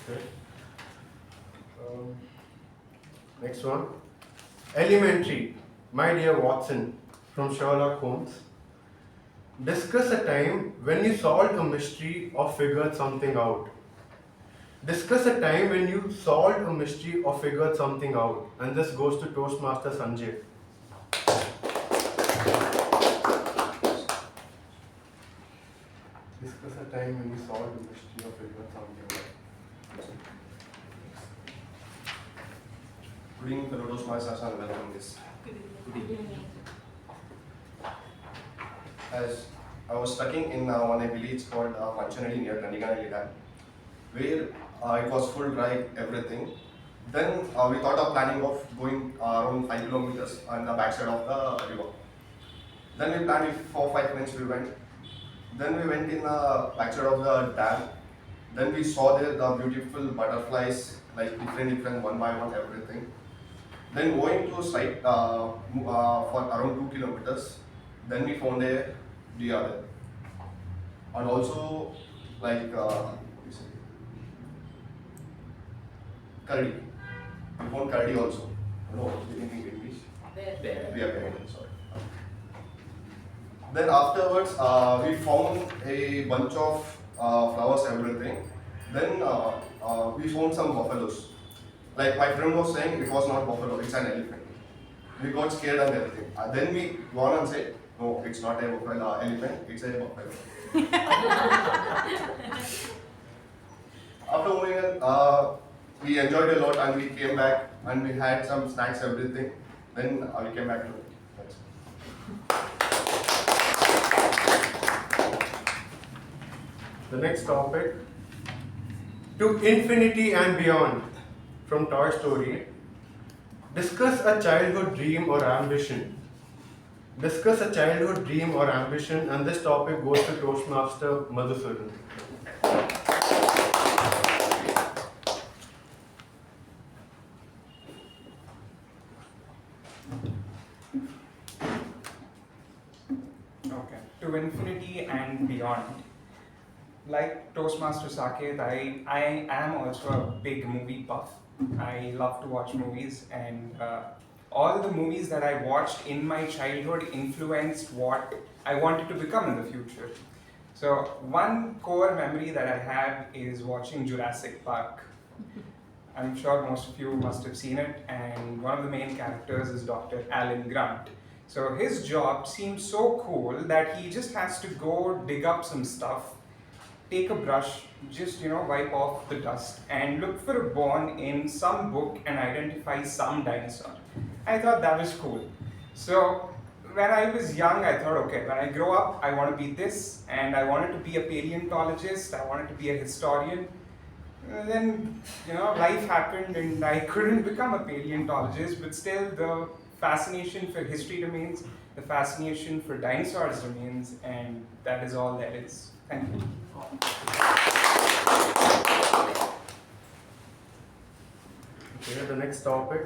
Okay. Next one. Elementary. My dear Watson, from Sherlock Holmes. Discuss a time when you solved a mystery or figured something out. Discuss a time when you solved a mystery or figured something out. And this goes to Toastmaster Sanjay. Discuss a time when you solved a mystery or figured something out. Good evening, fellow Toastmasters, and welcome this. Good evening. As I was studying in one village called Manchanadi near Nandiganali, where it was full dry, everything. Then we thought of planning of going around 5 kilometers on the backside of the river. Then we planned for 5 minutes we went. Then we went in the backside of the dam. Then we saw there the beautiful butterflies, like different one by one, everything. Then going to site for around 2 kilometers. Then we found a deer there. And also like curry. We found curry also. No, speaking English. Bear, sorry. Then afterwards, we found a bunch of flowers, everything. Then we found some buffaloes. Like my friend was saying, it was not buffalo, it's an elephant. We got scared and everything. Then we gone and said, no, it's not a buffalo, elephant, it's a buffalo. After moving on, we enjoyed a lot and we came back and we had some snacks, everything. Then we came back to it. That's it. The next topic. To infinity and beyond, from Toy Story. Discuss a childhood dream or ambition. Discuss a childhood dream or ambition, and this topic goes to Toastmaster Madhusudan. Okay, to infinity and beyond. Like Toastmaster Saketh, I am also a big movie buff. I love to watch movies, and all the movies that I watched in my childhood influenced what I wanted to become in the future. So one core memory that I have is watching Jurassic Park. I'm sure most of you must have seen it, and one of the main characters is Dr. Alan Grant. So his job seems so cool that he just has to go dig up some stuff, take a brush, just wipe off the dust and look for a bone in some book and identify some dinosaur. I thought that was cool. So when I was young, I thought, okay, when I grow up, I want to be this, and I wanted to be a paleontologist, I wanted to be a historian. And then, life happened and I couldn't become a paleontologist, but still the fascination for history remains, the fascination for dinosaurs remains, and that is all there is. Thank you. Okay, the next topic.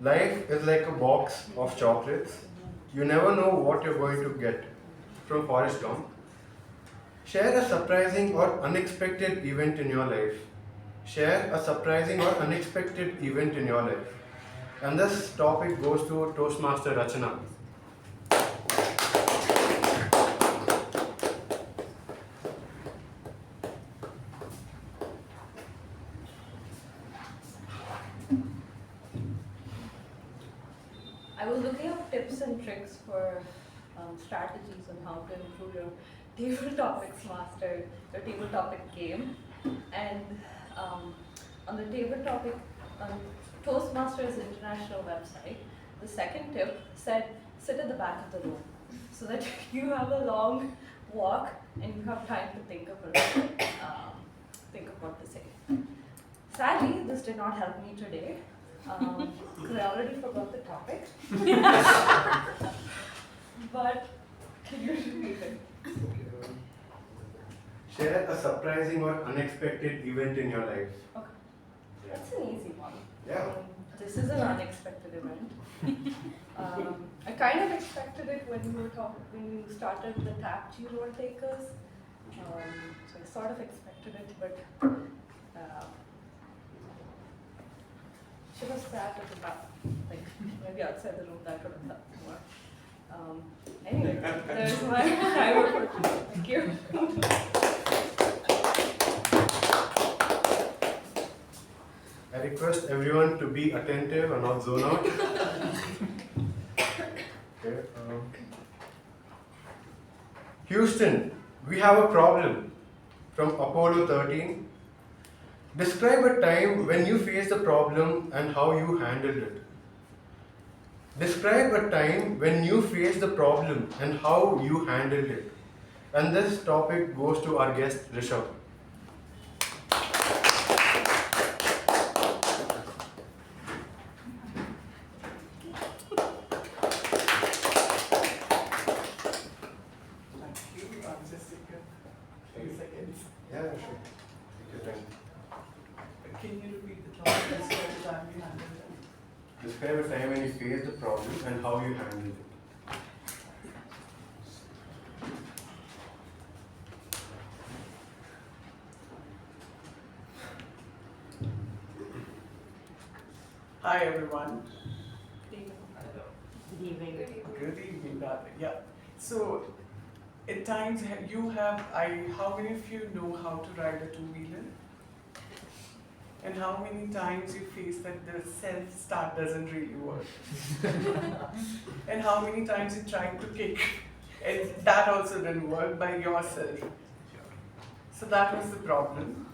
Life is like a box of chocolates. You never know what you're going to get. From Forrest Gump. Share a surprising or unexpected event in your life. Share a surprising or unexpected event in your life. And this topic goes to Toastmaster Rachana. I was looking up tips and tricks for strategies on how to improve your table topics master, your table topic game. And on the table topic, on Toastmasters International website, the second tip said sit at the back of the room so that you have a long walk and you have time to think of what to say. Sadly, this did not help me today because I already forgot the topic. But can you repeat it? Share a surprising or unexpected event in your life. Okay. That's an easy one. Yeah. This is an unexpected event. I kind of expected it when you started the TAPG role takers. So I sort of expected it, but Shivaprasad at the back, like maybe outside the room, that would have helped more. Anyway, there's my timer for today. Thank you. I request everyone to be attentive and not zone out. Okay, Houston, we have a problem. From Apollo 13. Describe a time when you faced a problem and how you handled it. Describe a time when you faced the problem and how you handled it. And this topic goes to our guest, Rishabh. Yeah, sure. Take your time. Can you repeat the topic? Describe the time you handled it. Describe a time when you faced the problem and how you handled it. Hi everyone. Good evening. Good evening, darling. Yeah. So, at times how many of you know how to ride a two-wheeler? And how many times you face that the self-start doesn't really work? And how many times you tried to kick and that also didn't work by yourself? So that was the problem.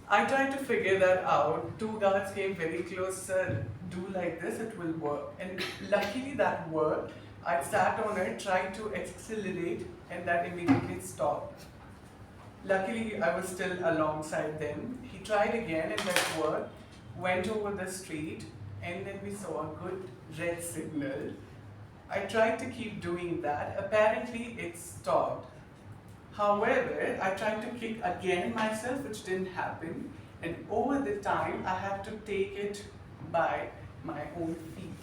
I tried to figure that out. Two guards came very close, said, do like this, it will work. And luckily that worked. I sat on it, tried to accelerate, and that immediately stopped. Luckily, I was still alongside them. He tried again, and that worked. Went over the street, and then we saw a good red signal. I tried to keep doing that. Apparently, it stopped. However, I tried to kick again myself, which didn't happen. And over the time, I had to take it by my own feet.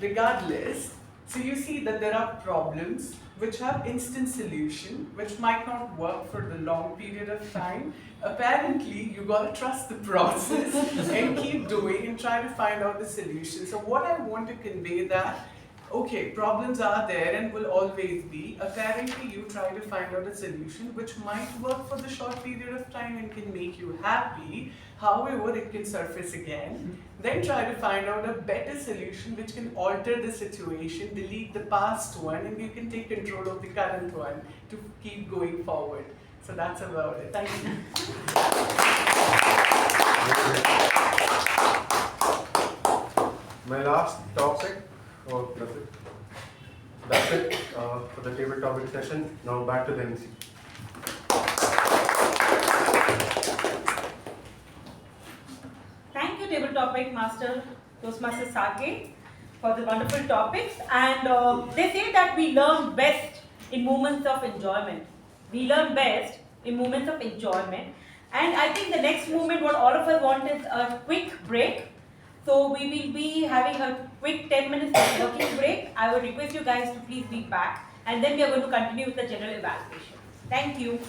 Regardless, so you see that there are problems which have instant solution, which might not work for the long period of time. Apparently, you gotta trust the process and keep doing and try to find out the solution. So what I want to convey that, okay, problems are there and will always be. Apparently, you try to find out a solution which might work for the short period of time and can make you happy. However, it can surface again. Then try to find out a better solution which can alter the situation, delete the past one, and you can take control of the current one to keep going forward. So that's about it. Thank you. My last topic, oh, that's it. That's it for the table topic session. Now back to the MC. Thank you, Table Topic Master Toastmaster Saketh, for the wonderful topics. And they say that we learn best in moments of enjoyment. We learn best in moments of enjoyment. And I think the next moment, what all of us want is a quick break. So we will be having a quick 10 minutes working break. I would request you guys to please be back. And then we are going to continue with the general evaluation. Thank you.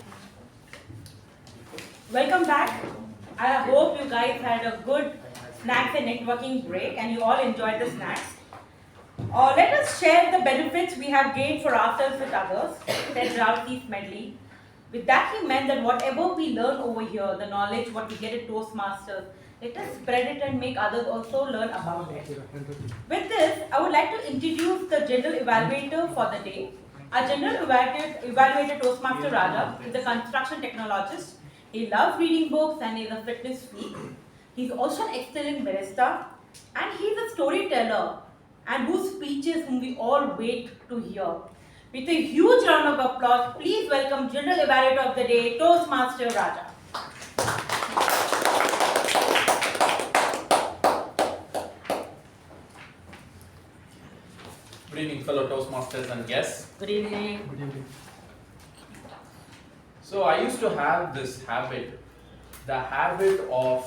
Welcome back. I hope you guys had a good snacks and networking break and you all enjoyed the snacks. Let us share the benefits we have gained for ourselves with others, said Ralphie Smedley. With that he meant that whatever we learn over here, the knowledge what we get at Toastmasters, let us spread it and make others also learn about it. With this, I would like to introduce the General Evaluator for the day. Our General Evaluator Toastmaster Raja is a construction technologist. He loves reading books and is a fitness freak. He's also an excellent barista and he's a storyteller and whose speeches whom we all wait to hear. With a huge round of applause, please welcome General Evaluator of the Day, Toastmaster Raja. Good evening, fellow Toastmasters and guests. Good evening. Good evening. So I used to have this habit, the habit of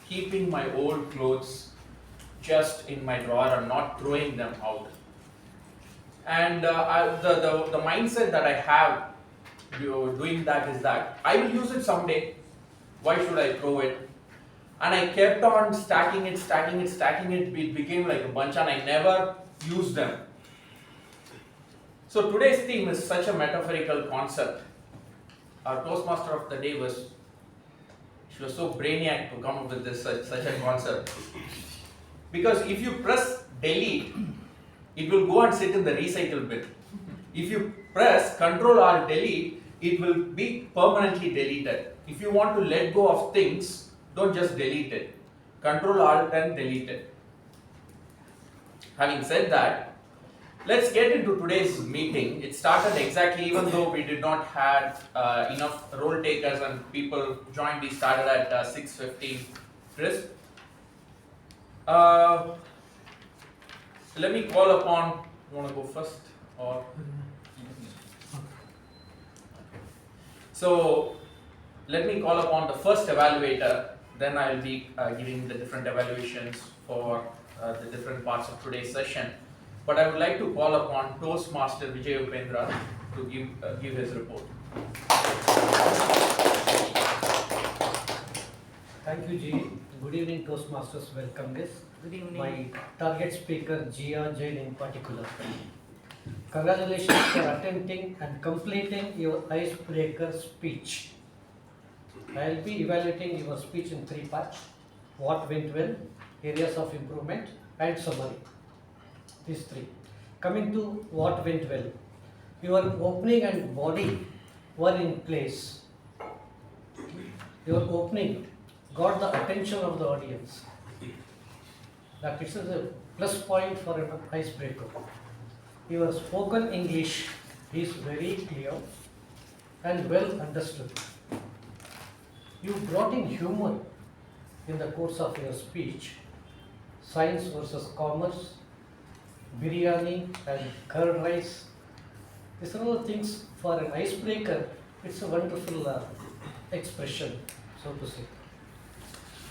keeping my old clothes just in my drawer. I'm not throwing them out. And the mindset that I have doing that is that I will use it someday. Why should I throw it? And I kept on stacking it. It became like a bunch, and I never used them. So today's theme is such a metaphorical concept. Our Toastmaster of the day she was so brainiac to come up with this such a concept. Because if you press delete, it will go and sit in the recycle bin. If you press Ctrl or delete, it will be permanently deleted. If you want to let go of things, don't just delete it. Ctrl Alt and delete it. Having said that, let's get into today's meeting. It started exactly, even though we did not have enough role takers and people joined, we started at 6:15 crisp. Let me call upon, you want to go first or? So let me call upon the first evaluator, then I will be giving the different evaluations for the different parts of today's session. But I would like to call upon Toastmaster Vijay Upendra to give his report. Thank you, G. Good evening, Toastmasters. Welcome guests. Good evening. My target speaker, Gia Jain in particular. Congratulations for attempting and completing your icebreaker speech. I will be evaluating your speech in 3 parts: what went well, areas of improvement, and summary. These 3. Coming to what went well, your opening and body were in place. Your opening got the attention of the audience. That is a plus point for an icebreaker. Your spoken English is very clear and well understood. You brought in humor in the course of your speech. Science versus commerce, biryani and curd rice. These are all things for an icebreaker. It's a wonderful expression, so to say.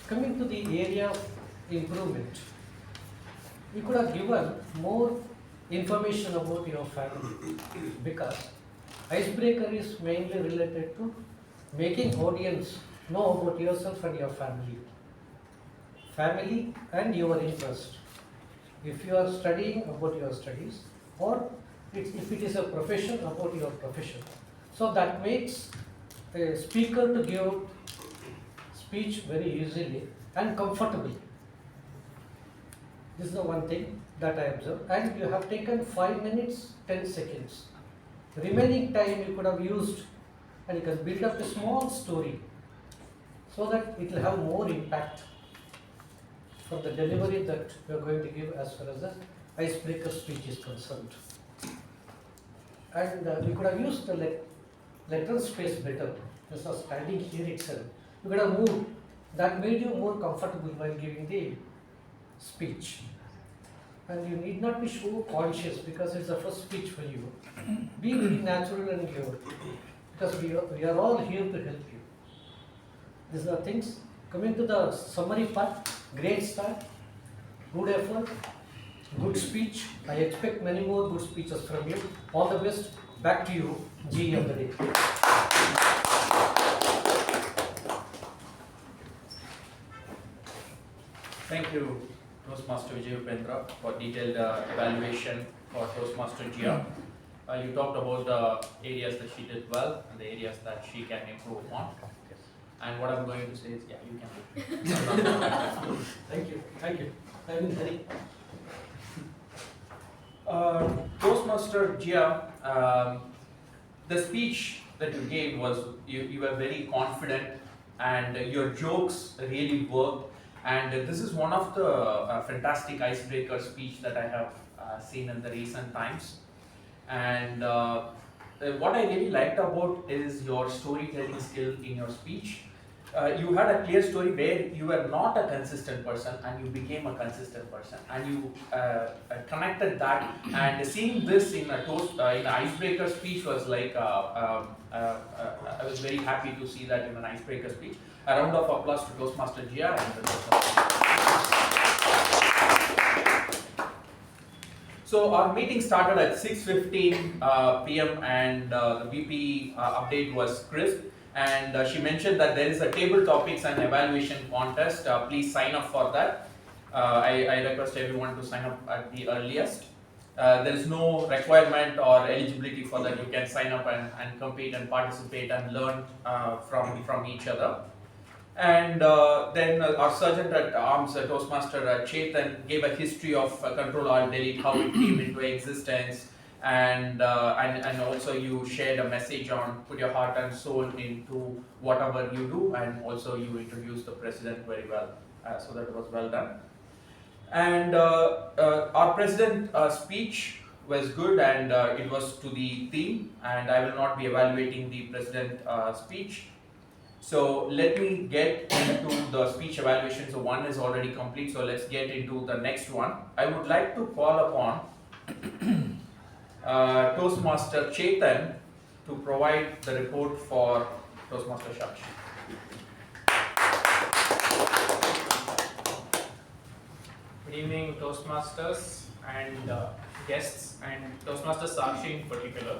Coming to the area of improvement, we could have given more information about your family, because icebreaker is mainly related to making audience know about yourself and your family. Family and your interest. If you are studying, about your studies, or if it is a profession, about your profession. So that makes a speaker to give speech very easily and comfortably. This is the one thing that I observed. And you have taken 5 minutes, 10 seconds. The remaining time you could have used, and you can build up a small story so that it will have more impact for the delivery that you are going to give as far as the icebreaker speech is concerned. And we could have used the letter space better. This was standing here itself. You could have moved. That made you more comfortable while giving the speech. And you need not be so conscious, because it's the first speech for you. Be very natural and pure, because we are all here to help you. These are things. Coming to the summary part, great start, good effort, good speech. I expect many more good speeches from you. All the best. Back to you, G of the day. Thank you, Toastmaster Vijay Upendra, for detailed evaluation for Toastmaster Gia. You talked about the areas that she did well and the areas that she can improve on. And what I'm going to say is, yeah, you can. Thank you. I will hurry. Toastmaster Gia, the speech that you gave was, you were very confident, and your jokes really worked. And this is one of the fantastic icebreaker speech that I have seen in the recent times. And what I really liked about is your storytelling skill in your speech. You had a clear story where you were not a consistent person and you became a consistent person, and you connected that. And seeing this in an icebreaker speech was like, I was very happy to see that in an icebreaker speech. A round of applause to Toastmaster Gia and the Toastmaster. So our meeting started at 6:15 p.m. and the VP update was crisp. And she mentioned that there is a table topics and evaluation contest. Please sign up for that. I request everyone to sign up at the earliest. There is no requirement or eligibility for that. You can sign up and compete and participate and learn from each other. And then our Sergeant at Arms, Toastmaster Chetan, gave a history of Ctrl Alt Delete, how it came into existence, and also you shared a message on put your heart and soul into whatever you do, and also you introduced the President very well, so that was well done. And our President speech was good, and it was to the theme, and I will not be evaluating the President speech. So let me get into the speech evaluation. So one is already complete, so let's get into the next one. I would like to call upon Toastmaster Chetan to provide the report for Toastmaster Sakshi. Good evening, Toastmasters and guests, and Toastmaster Sakshi in particular.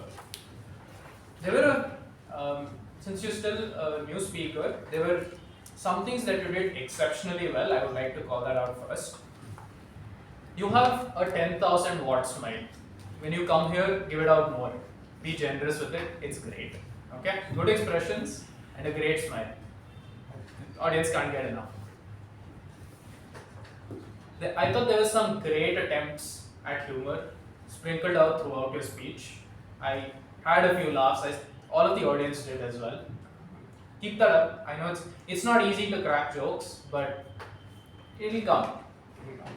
There were since you're still a new speaker, there were some things that you did exceptionally well. I would like to call that out first. You have a 10,000 watt smile. When you come here, give it out more. Be generous with it. It's great. Okay? Good expressions and a great smile. The audience can't get enough. I thought there were some great attempts at humor sprinkled out throughout your speech. I had a few laughs. All of the audience did as well. Keep that up. I know it's not easy to crack jokes, but it'll come.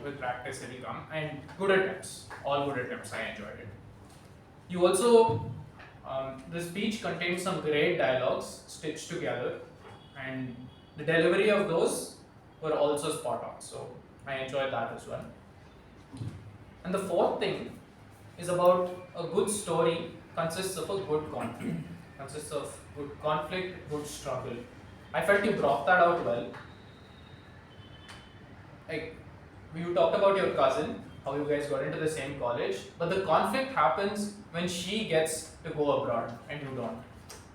With practice, it'll come. And good attempts. All good attempts. I enjoyed it. You also, the speech contained some great dialogues stitched together, and the delivery of those were also spot on. So I enjoyed that as well. And the fourth thing is about a good story consists of a good conflict. Consists of good conflict, good struggle. I felt you brought that out well. Like, you talked about your cousin, how you guys got into the same college, but the conflict happens when she gets to go abroad and you don't.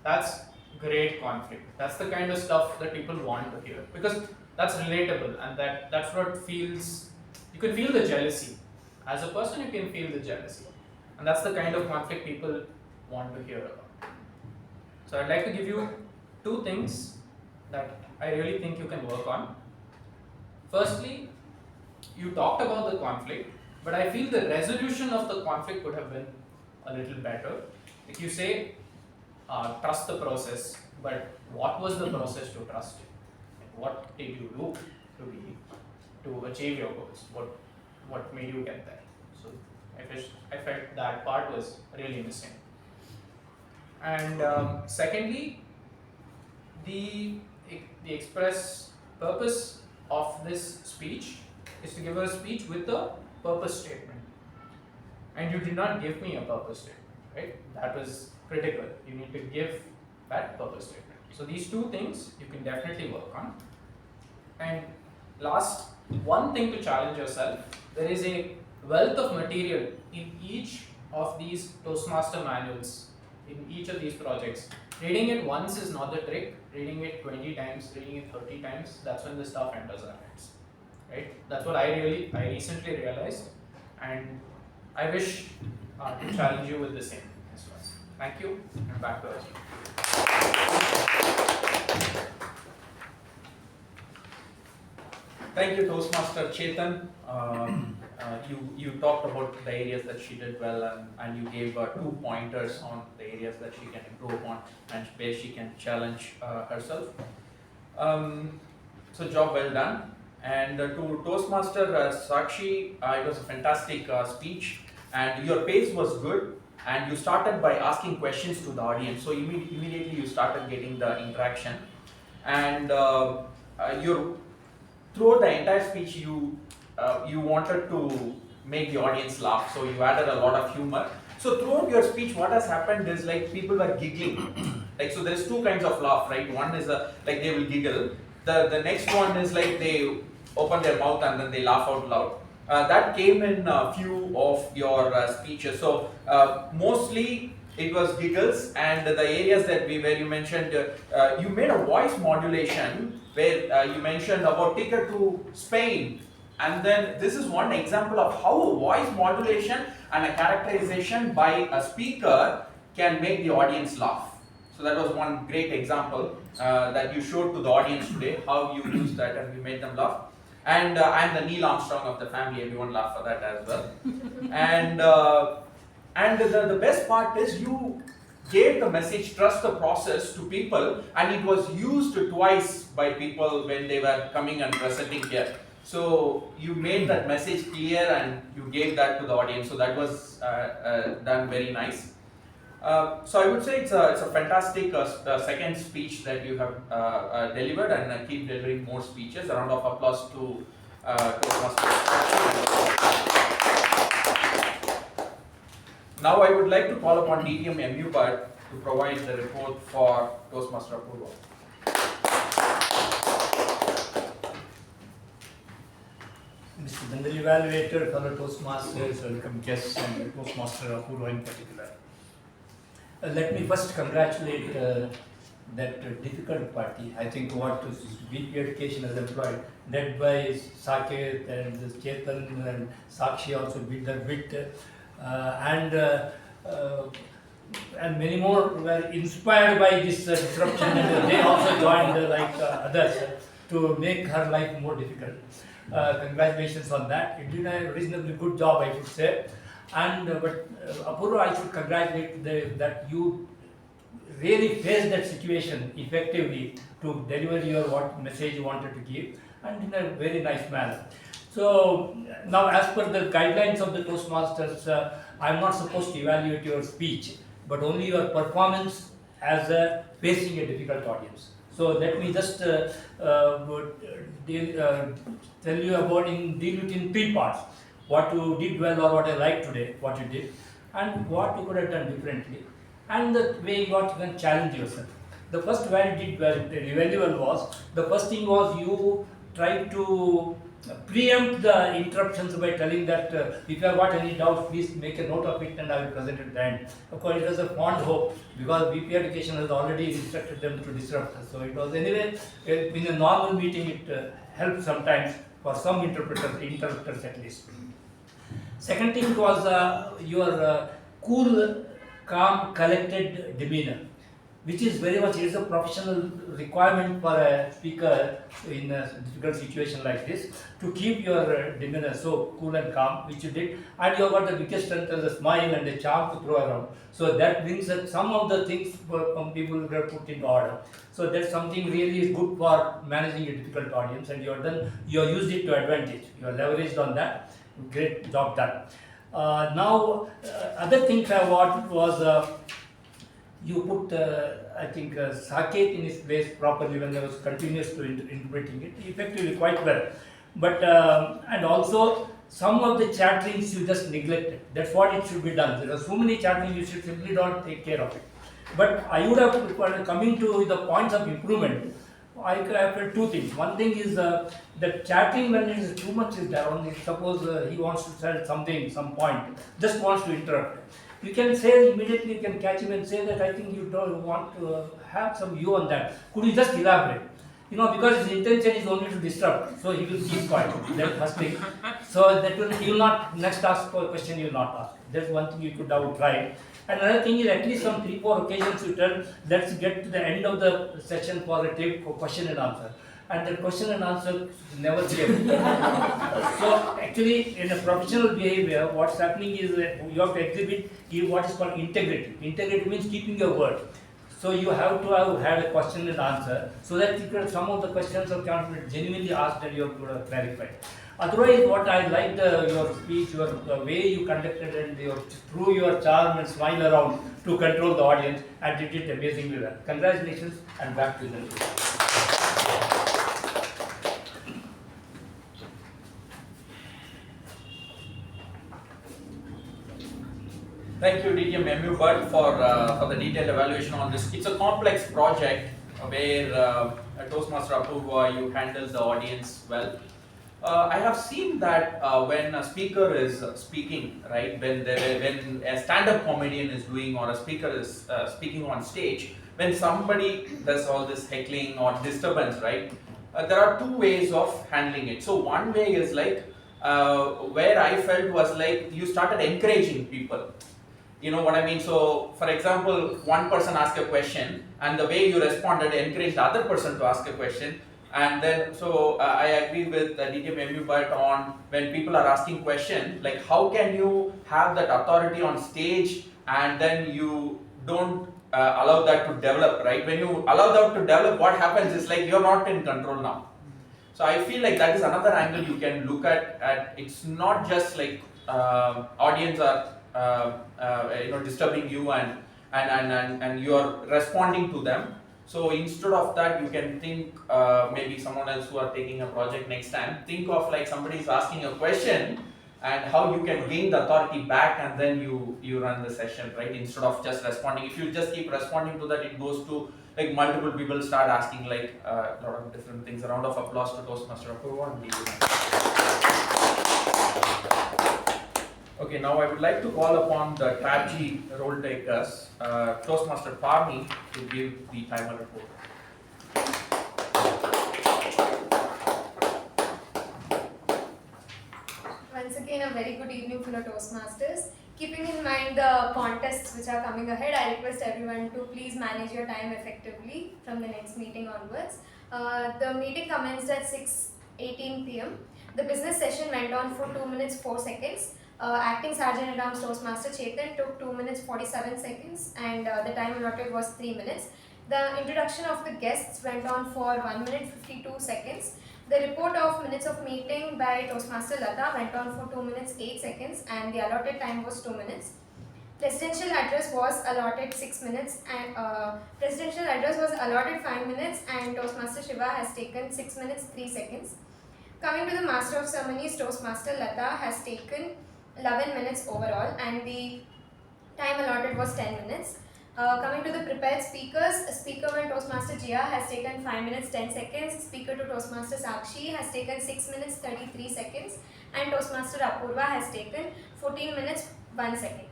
That's great conflict. That's the kind of stuff that people want to hear, because that's relatable, and that's what feels, you can feel the jealousy. As a person, you can feel the jealousy. And that's the kind of conflict people want to hear about. So I'd like to give you two things that I really think you can work on. Firstly, you talked about the conflict, but I feel the resolution of the conflict could have been a little better. Like you say, trust the process, but what was the process to trust it? Like, what did you do to achieve your goals? What made you get there? So I felt that part was really missing. And secondly, the express purpose of this speech is to give a speech with a purpose statement. And you did not give me a purpose statement, right? That was critical. You need to give that purpose statement. So these two things you can definitely work on. And last, one thing to challenge yourself, there is a wealth of material in each of these Toastmaster manuals, in each of these projects. Reading it once is not the trick. Reading it 20 times, reading it 30 times, that's when the stuff enters our heads. Right? That's what I recently realized, and I wish to challenge you with the same as well. Thank you, and back to us. Thank you, Toastmaster Chetan. You talked about the areas that she did well, and you gave 2 pointers on the areas that she can improve on and where she can challenge herself. So job well done. And to Toastmaster Sakshi, it was a fantastic speech, and your pace was good, and you started by asking questions to the audience. So immediately you started getting the interaction, and throughout the entire speech you wanted to make the audience laugh, so you added a lot of humor. So throughout your speech, what has happened is like people were giggling. Like, so there's two kinds of laugh, right? One is like they will giggle. The next one is like they open their mouth and then they laugh out loud. that came in a few of your speeches. So mostly it was giggles, and the areas that where you mentioned, you made a voice modulation where you mentioned about ticket to Spain, and then this is one example of how a voice modulation and a characterization by a speaker can make the audience laugh. So that was one great example that you showed to the audience today, how you used that and you made them laugh. And I'm the Neil Armstrong of the family, everyone laughed for that as well. And the best part is you gave the message trust the process to people, and it was used twice by people when they were coming and presenting here. So you made that message clear and you gave that to the audience. So that was done very nice. So I would say it's a fantastic second speech that you have delivered, and keep delivering more speeches. A round of applause to Toastmasters. Now I would like to call upon DTM U Bhat to provide the report for Toastmaster Apoorva. Mr. General Evaluator, fellow Toastmasters, welcome guests, and Toastmaster Apoorva in particular. Let me first congratulate that difficult party. I think what VP Education has employed, led by Saketh and Chetan and Sakshi also did their bit, and many more were inspired by this disruption, and they also joined like others to make her life more difficult. Congratulations on that. You did a reasonably good job, I should say. But Apoorva, I should congratulate that you really faced that situation effectively to deliver your message you wanted to give, and in a very nice manner. So now, as per the guidelines of the Toastmasters, I am not supposed to evaluate your speech, but only your performance as facing a difficult audience. So let me just tell you about deal it in three parts. What you did well, or what I like today, what you did, and what you could have done differently, and the way you can challenge yourself. The first where you did very well was, the first thing was you tried to preempt the interruptions by telling that if you have got any doubts, please make a note of it and I will present it at the end. Of course, it was a fond hope because VP Education has already instructed them to disrupt us. So it was anyway, in a normal meeting, it helped sometimes for some interpreters at least. Second thing was your cool, calm, collected demeanor, which is very much, it is a professional requirement for a speaker in a difficult situation like this, to keep your demeanor so cool and calm, which you did, and you have got the biggest strength as a smile and a charm to throw around. So that brings that some of the things people were put into order. So that's something really good for managing a difficult audience, and you have used it to advantage. You are leveraged on that. Great job done. Now, other thing I wanted was you put, I think, Saketh in his place properly when there was continuous to interpreting it effectively quite well. But and also some of the chatterings you just neglected. That's what it should be done. There are so many chatterings, you should simply not take care of it. But I would have, coming to the points of improvement, I felt two things. One thing is the chatting when it is too much is there. Only suppose he wants to say something, some point, just wants to interrupt. You can say immediately, you can catch him and say that I think you don't want to have some view on that. Could you just elaborate? You know, because his intention is only to disrupt, so he will keep quiet. That's first thing. So that he will not next ask for a question, you will not ask. That's one thing you could have tried. And another thing is, at least some 3-4 occasions you tell, let's get to the end of the session for a tape for question and answer. And the question and answer never came. So actually, in a professional behavior, what's happening is you have to exhibit what is called integrity. Integrity means keeping your word. So you have to have had a question and answer, so that you can, some of the questions are genuinely asked and you have clarified. Otherwise, what I liked your speech, the way you conducted, and through your charm and smile around to control the audience, and did it amazingly well. Congratulations, and back to you. Thank you, DTM U Bhat, for the detailed evaluation on this. It's a complex project where Toastmaster Apoorva, you handle the audience well. I have seen that when a speaker is speaking, right, when a stand-up comedian is doing or a speaker is speaking on stage, when somebody does all this heckling or disturbance, right, there are two ways of handling it. So one way is like, where I felt was like you started encouraging people. You know what I mean? So, for example, one person asked a question, and the way you responded encouraged the other person to ask a question. And then, so I agree with DTM U Bhat on when people are asking questions, like how can you have that authority on stage and then you don't allow that to develop, right? When you allow that to develop, what happens is like you're not in control now. So I feel like that is another angle you can look at. It's not just like audience are disturbing you and you are responding to them. So instead of that, you can think maybe someone else who are taking a project next time, think of like somebody is asking a question and how you can gain the authority back, and then you run the session, right? Instead of just responding. If you just keep responding to that, it goes to like multiple people start asking like a lot of different things. A round of applause to Toastmaster Apoorva and Okay, now I would like to call upon the TAPG role takers, Toastmaster Pavani, to give the timer report. Once again, a very good evening fellow Toastmasters. Keeping in mind the contests which are coming ahead, I request everyone to please manage your time effectively from the next meeting onwards. The meeting commenced at 6:18 p.m. The business session went on for 2 minutes 4 seconds. Acting Sergeant at Arms Toastmaster Chetan took 2 minutes 47 seconds, and the time allotted was 3 minutes. The introduction of the guests went on for 1 minute 52 seconds. The report of minutes of meeting by Toastmaster Latha went on for 2 minutes 8 seconds, and the allotted time was 2 minutes. Presidential address was allotted 6 minutes, and presidential address was allotted 5 minutes, and Toastmaster Shiva has taken 6 minutes 3 seconds. Coming to the Master of Ceremonies, Toastmaster Latha has taken 11 minutes overall, and the time allotted was 10 minutes. Coming to the prepared speakers, Speaker 1 Toastmaster Jia has taken 5 minutes 10 seconds, Speaker 2 Toastmaster Sakshi has taken 6 minutes 33 seconds, and Toastmaster Apoorva has taken 14 minutes 1 second.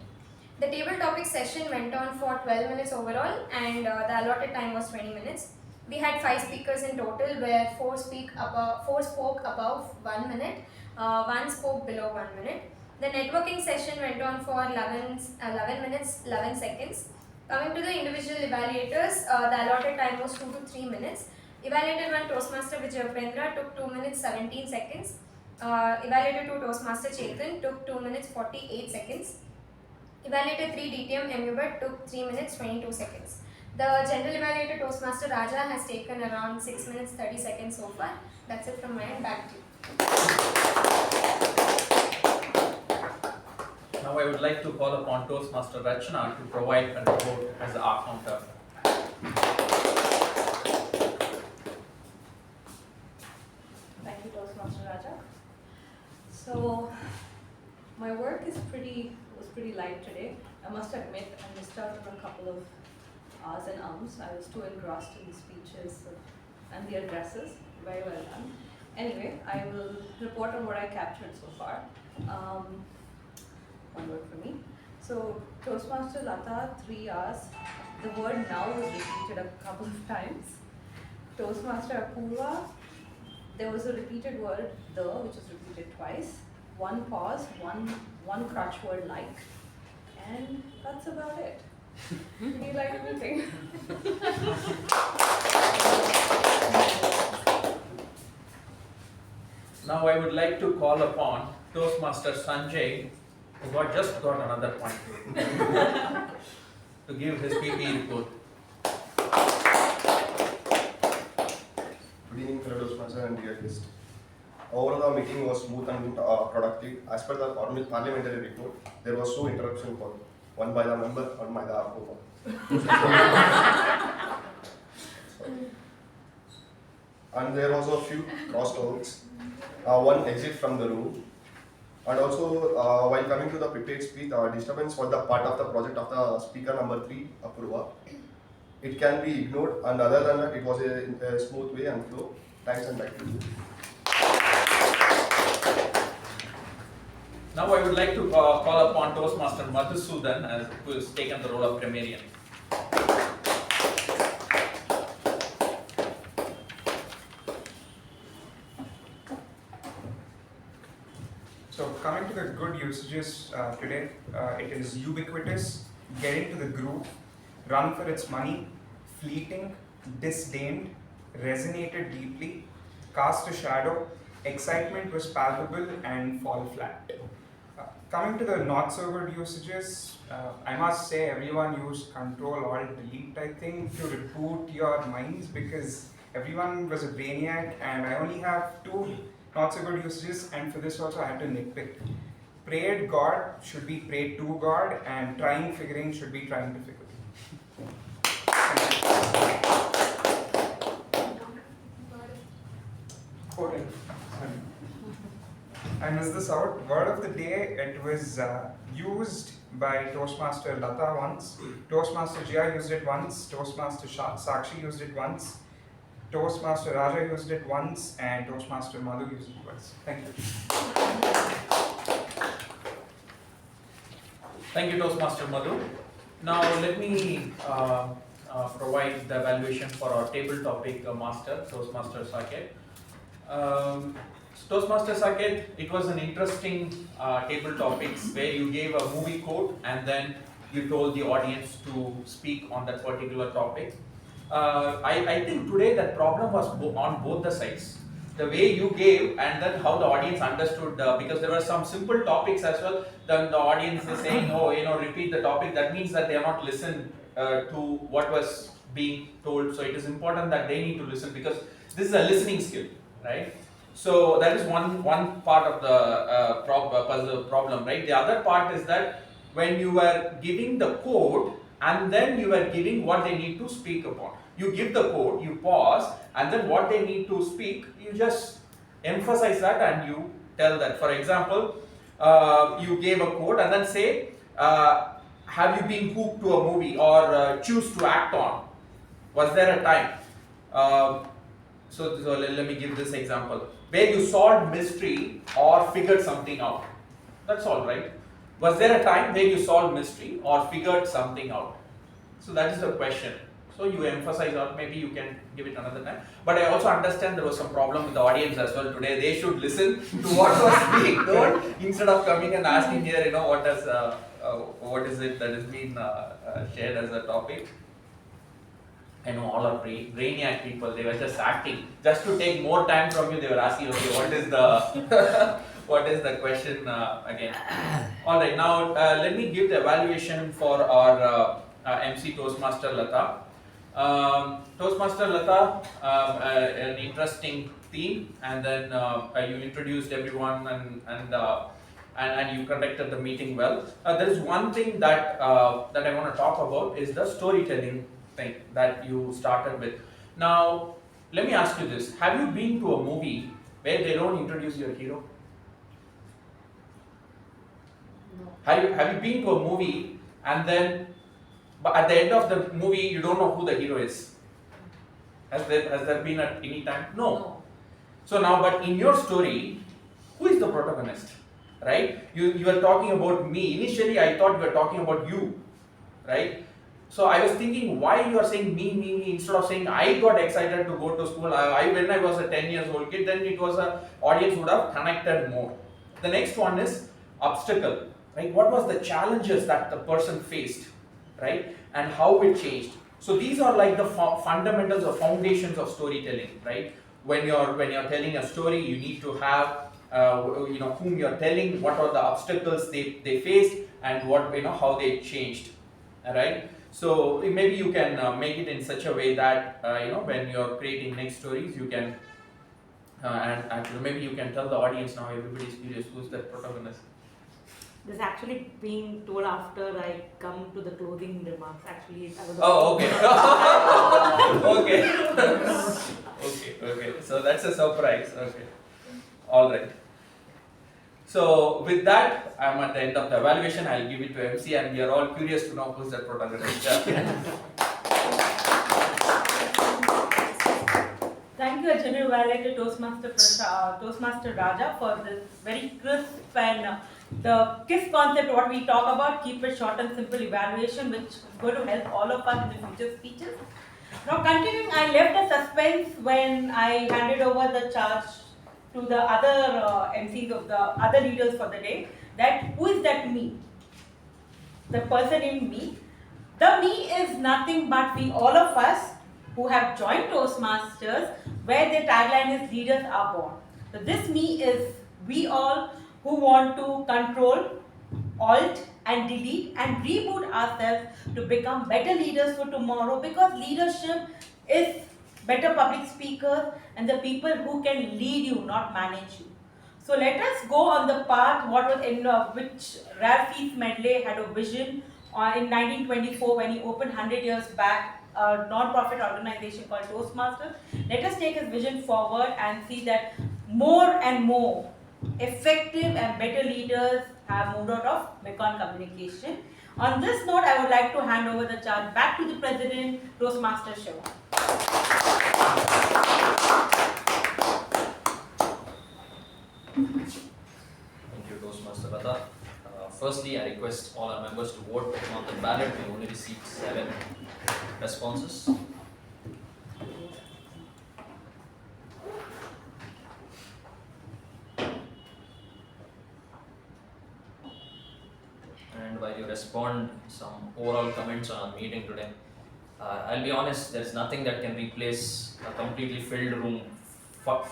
The table topic session went on for 12 minutes overall, and the allotted time was 20 minutes. We had 5 speakers in total, where 4 spoke above 1 minute, 1 spoke below 1 minute. The networking session went on for 11 minutes 11 seconds. Coming to the individual evaluators, the allotted time was 2 to 3 minutes. Evaluator 1 Toastmaster Vijay Upendra took 2 minutes 17 seconds. Evaluator 2 Toastmaster Chetan took 2 minutes 48 seconds. Evaluator 3 DTM U Bhat took 3 minutes 22 seconds. The general evaluator Toastmaster Raja has taken around 6 minutes 30 seconds so far. That's it from my end. Back to you. Now I would like to call upon Toastmaster Rachana to provide a report as the counter. Thank you, Toastmaster Raja. So, my work was pretty light today. I must admit, I missed out on a couple of ahs and ums. I was too engrossed in the speeches and the addresses. Very well done. Anyway, I will report on what I captured so far. One word for me. So, Toastmaster Latha, 3 hours. The word now was repeated a couple of times. Toastmaster Apoorva, there was a repeated word, the, which was repeated twice. 1 pause, one crutch word like. And that's about it. Did you like the meeting? Now I would like to call upon Toastmaster Sanjay, who just got another point, to give his PP report. Good evening, fellow Toastmaster and dear guest. Overall, the meeting was smooth and productive. As per the parliamentary report, there was no interruption for one by the member, one by the Apoorva. And there was a few crosstalks, one exit from the room, and also while coming to the prepared speech, disturbance was the part of the project of the speaker number 3, Apoorva. It can be ignored, and other than that, it was a smooth way and flow. Thanks and back to you. Now I would like to call upon Toastmaster Madhusudan, who has taken the role of Grammarian. So coming to the good usages today, it is ubiquitous, getting to the groove, run for its money, fleeting, disdained, resonated deeply, cast a shadow, excitement was palpable, and fall flat. Coming to the not so good usages, I must say everyone used Ctrl Alt Delete, I think, to reboot your minds because everyone was a brainiac, and I only have 2 not so good usages, and for this also I had to nitpick. Prayed God should be prayed to God, and trying figuring should be trying to figure. I missed this out. Word of the day, it was used by Toastmaster Latha once, Toastmaster Jia used it once, Toastmaster Sakshi used it once, Toastmaster Raja used it once, and Toastmaster Madhu used it once. Thank you. Thank you, Toastmaster Madhu. Now let me provide the evaluation for our table topic master, Toastmaster Saketh. Toastmaster Saketh, it was an interesting table topics where you gave a movie quote and then you told the audience to speak on that particular topic. I think today that problem was on both the sides. The way you gave and then how the audience understood, because there were some simple topics as well, then the audience is saying, oh, repeat the topic. That means that they are not listened to what was being told. So it is important that they need to listen because this is a listening skill, right? So that is one part of the puzzle problem, right? The other part is that when you were giving the code and then you were giving what they need to speak upon. You give the code, you pause, and then what they need to speak, you just emphasize that and you tell that. For example, you gave a code and then say, have you been hooked to a movie or choose to act on? Was there a time? So let me give this example. Where you solved mystery or figured something out. That's all, right? Was there a time where you solved mystery or figured something out? So that is the question. So you emphasize, or maybe you can give it another time. But I also understand there was some problem with the audience as well today. They should listen to what was being told instead of coming and asking here, what is it that is being shared as a topic. I know all are brainiac people. They were just acting just to take more time from you. They were asking, okay, what is the what is the question again? All right, now let me give the evaluation for our MC Toastmaster Latha. Toastmaster Latha, an interesting theme, and then you introduced everyone and you conducted the meeting well. There is one thing that that I want to talk about is the storytelling thing that you started with. Now, let me ask you this: have you been to a movie where they don't introduce your hero? No. Have you been to a movie and then, but at the end of the movie, you don't know who the hero is? Has there been at any time? No. So now, but in your story, who is the protagonist? Right? You are talking about me. Initially, I thought you were talking about you. Right? So I was thinking why you are saying me instead of saying I got excited to go to school. When I was a 10 years old kid, then it was a audience would have connected more. The next one is obstacle. Right? What was the challenges that the person faced? Right? And how it changed. So these are like the fundamentals or foundations of storytelling, right? When you're telling a story, you need to have whom you're telling, what are the obstacles they faced, and what how they changed, right? So maybe you can make it in such a way that when you're creating next stories, you can and actually maybe you can tell the audience now. Everybody's curious who's the protagonist. This is actually being told after I come to the clothing remarks. Actually, I was. Oh, okay. Okay. So that's a surprise. Okay. All right. So with that, I'm at the end of the evaluation. I'll give it to MC, and we are all curious to know who's the protagonist. Thank you, General Evaluator Toastmaster Raja, for this very crisp and The KISS concept, what we talk about, keep it short and simple evaluation, which is going to help all of us in the future speeches. Now continuing, I left a suspense when I handed over the charge to the other MCs of the other leaders for the day, that who is that me? The person in me. The me is nothing but we, all of us who have joined Toastmasters, where the tagline is leaders are born. So this me is we all who want to control, alt and delete and reboot ourselves to become better leaders for tomorrow, because leadership is better public speakers and the people who can lead you, not manage you. So let us go on the path what was in which Ralph Medley had a vision in 1924 when he opened 100 years back a non-profit organization called Toastmasters. Let us take his vision forward and see that more and more effective and better leaders have moved out of Mekong communication. On this note, I would like to hand over the charge back to the President, Toastmaster Shiva. Thank you, Toastmaster Latha. Firstly, I request all our members to vote on the ballot. We only received 7 responses. And while you respond some overall comments on our meeting today, I'll be honest, there's nothing that can replace a completely filled room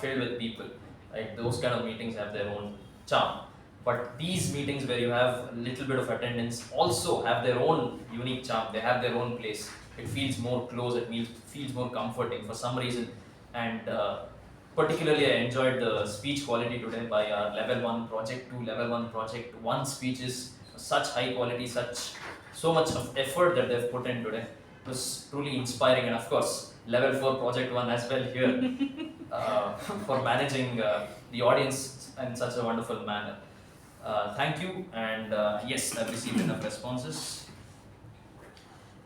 filled with people. Right? Those kind of meetings have their own charm. But these meetings where you have a little bit of attendance also have their own unique charm. They have their own place. It feels more close, it feels more comforting for some reason. And particularly I enjoyed the speech quality today by our level 1 project 2, level 1 project 1 speeches. Such high quality, so much of effort that they've put in today. It was truly inspiring, and of course, level 4 project 1 as well here for managing the audience in such a wonderful manner. Thank you, and yes, I've received enough responses.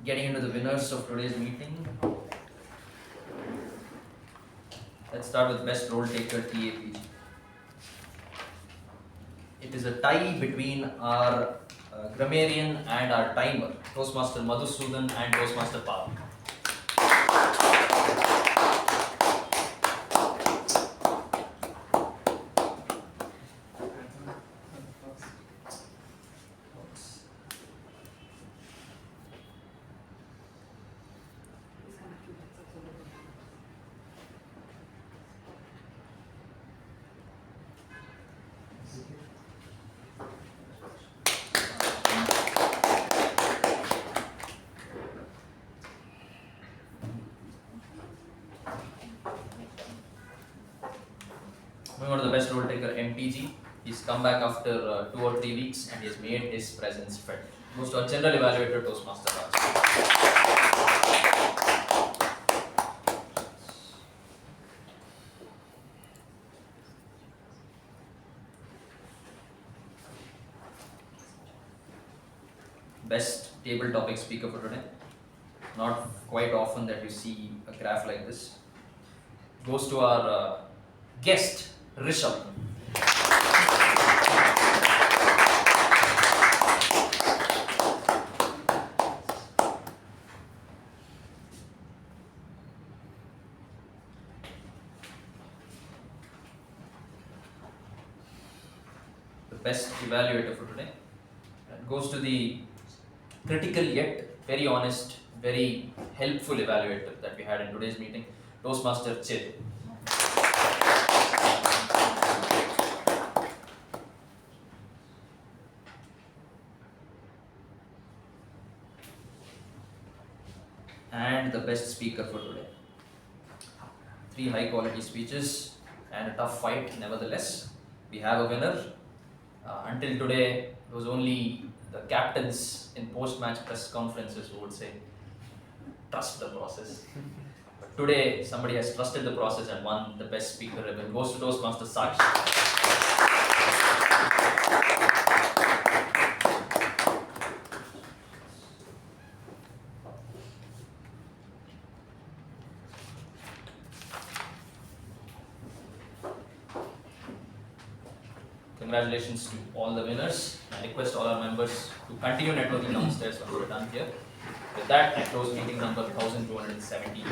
Getting into the winners of today's meeting. Let's start with best role taker TAPG. It is a tie between our grammarian and our timer, Toastmaster Madhusudan and Toastmaster Pavani. Moving on to the best role taker, MTG. He's come back after 2 or 3 weeks and he has made his presence felt. Goes to our general evaluator, Toastmaster Best table topic speaker for today. Not quite often that you see a graph like this. Goes to our guest, Rishabh. The best evaluator for today. It goes to the critical yet very honest, very helpful evaluator that we had in today's meeting, Toastmaster Chetan. And the best speaker for today. 3 high quality speeches and a tough fight nevertheless. We have a winner. Until today, it was only the captains in post-match press conferences who would say, trust the process. But today, somebody has trusted the process and won the best speaker ribbon. Goes to Toastmaster Sakshi. congratulations to all the winners. I request all our members to continue networking downstairs once we're done here. With that, I close meeting number 1270.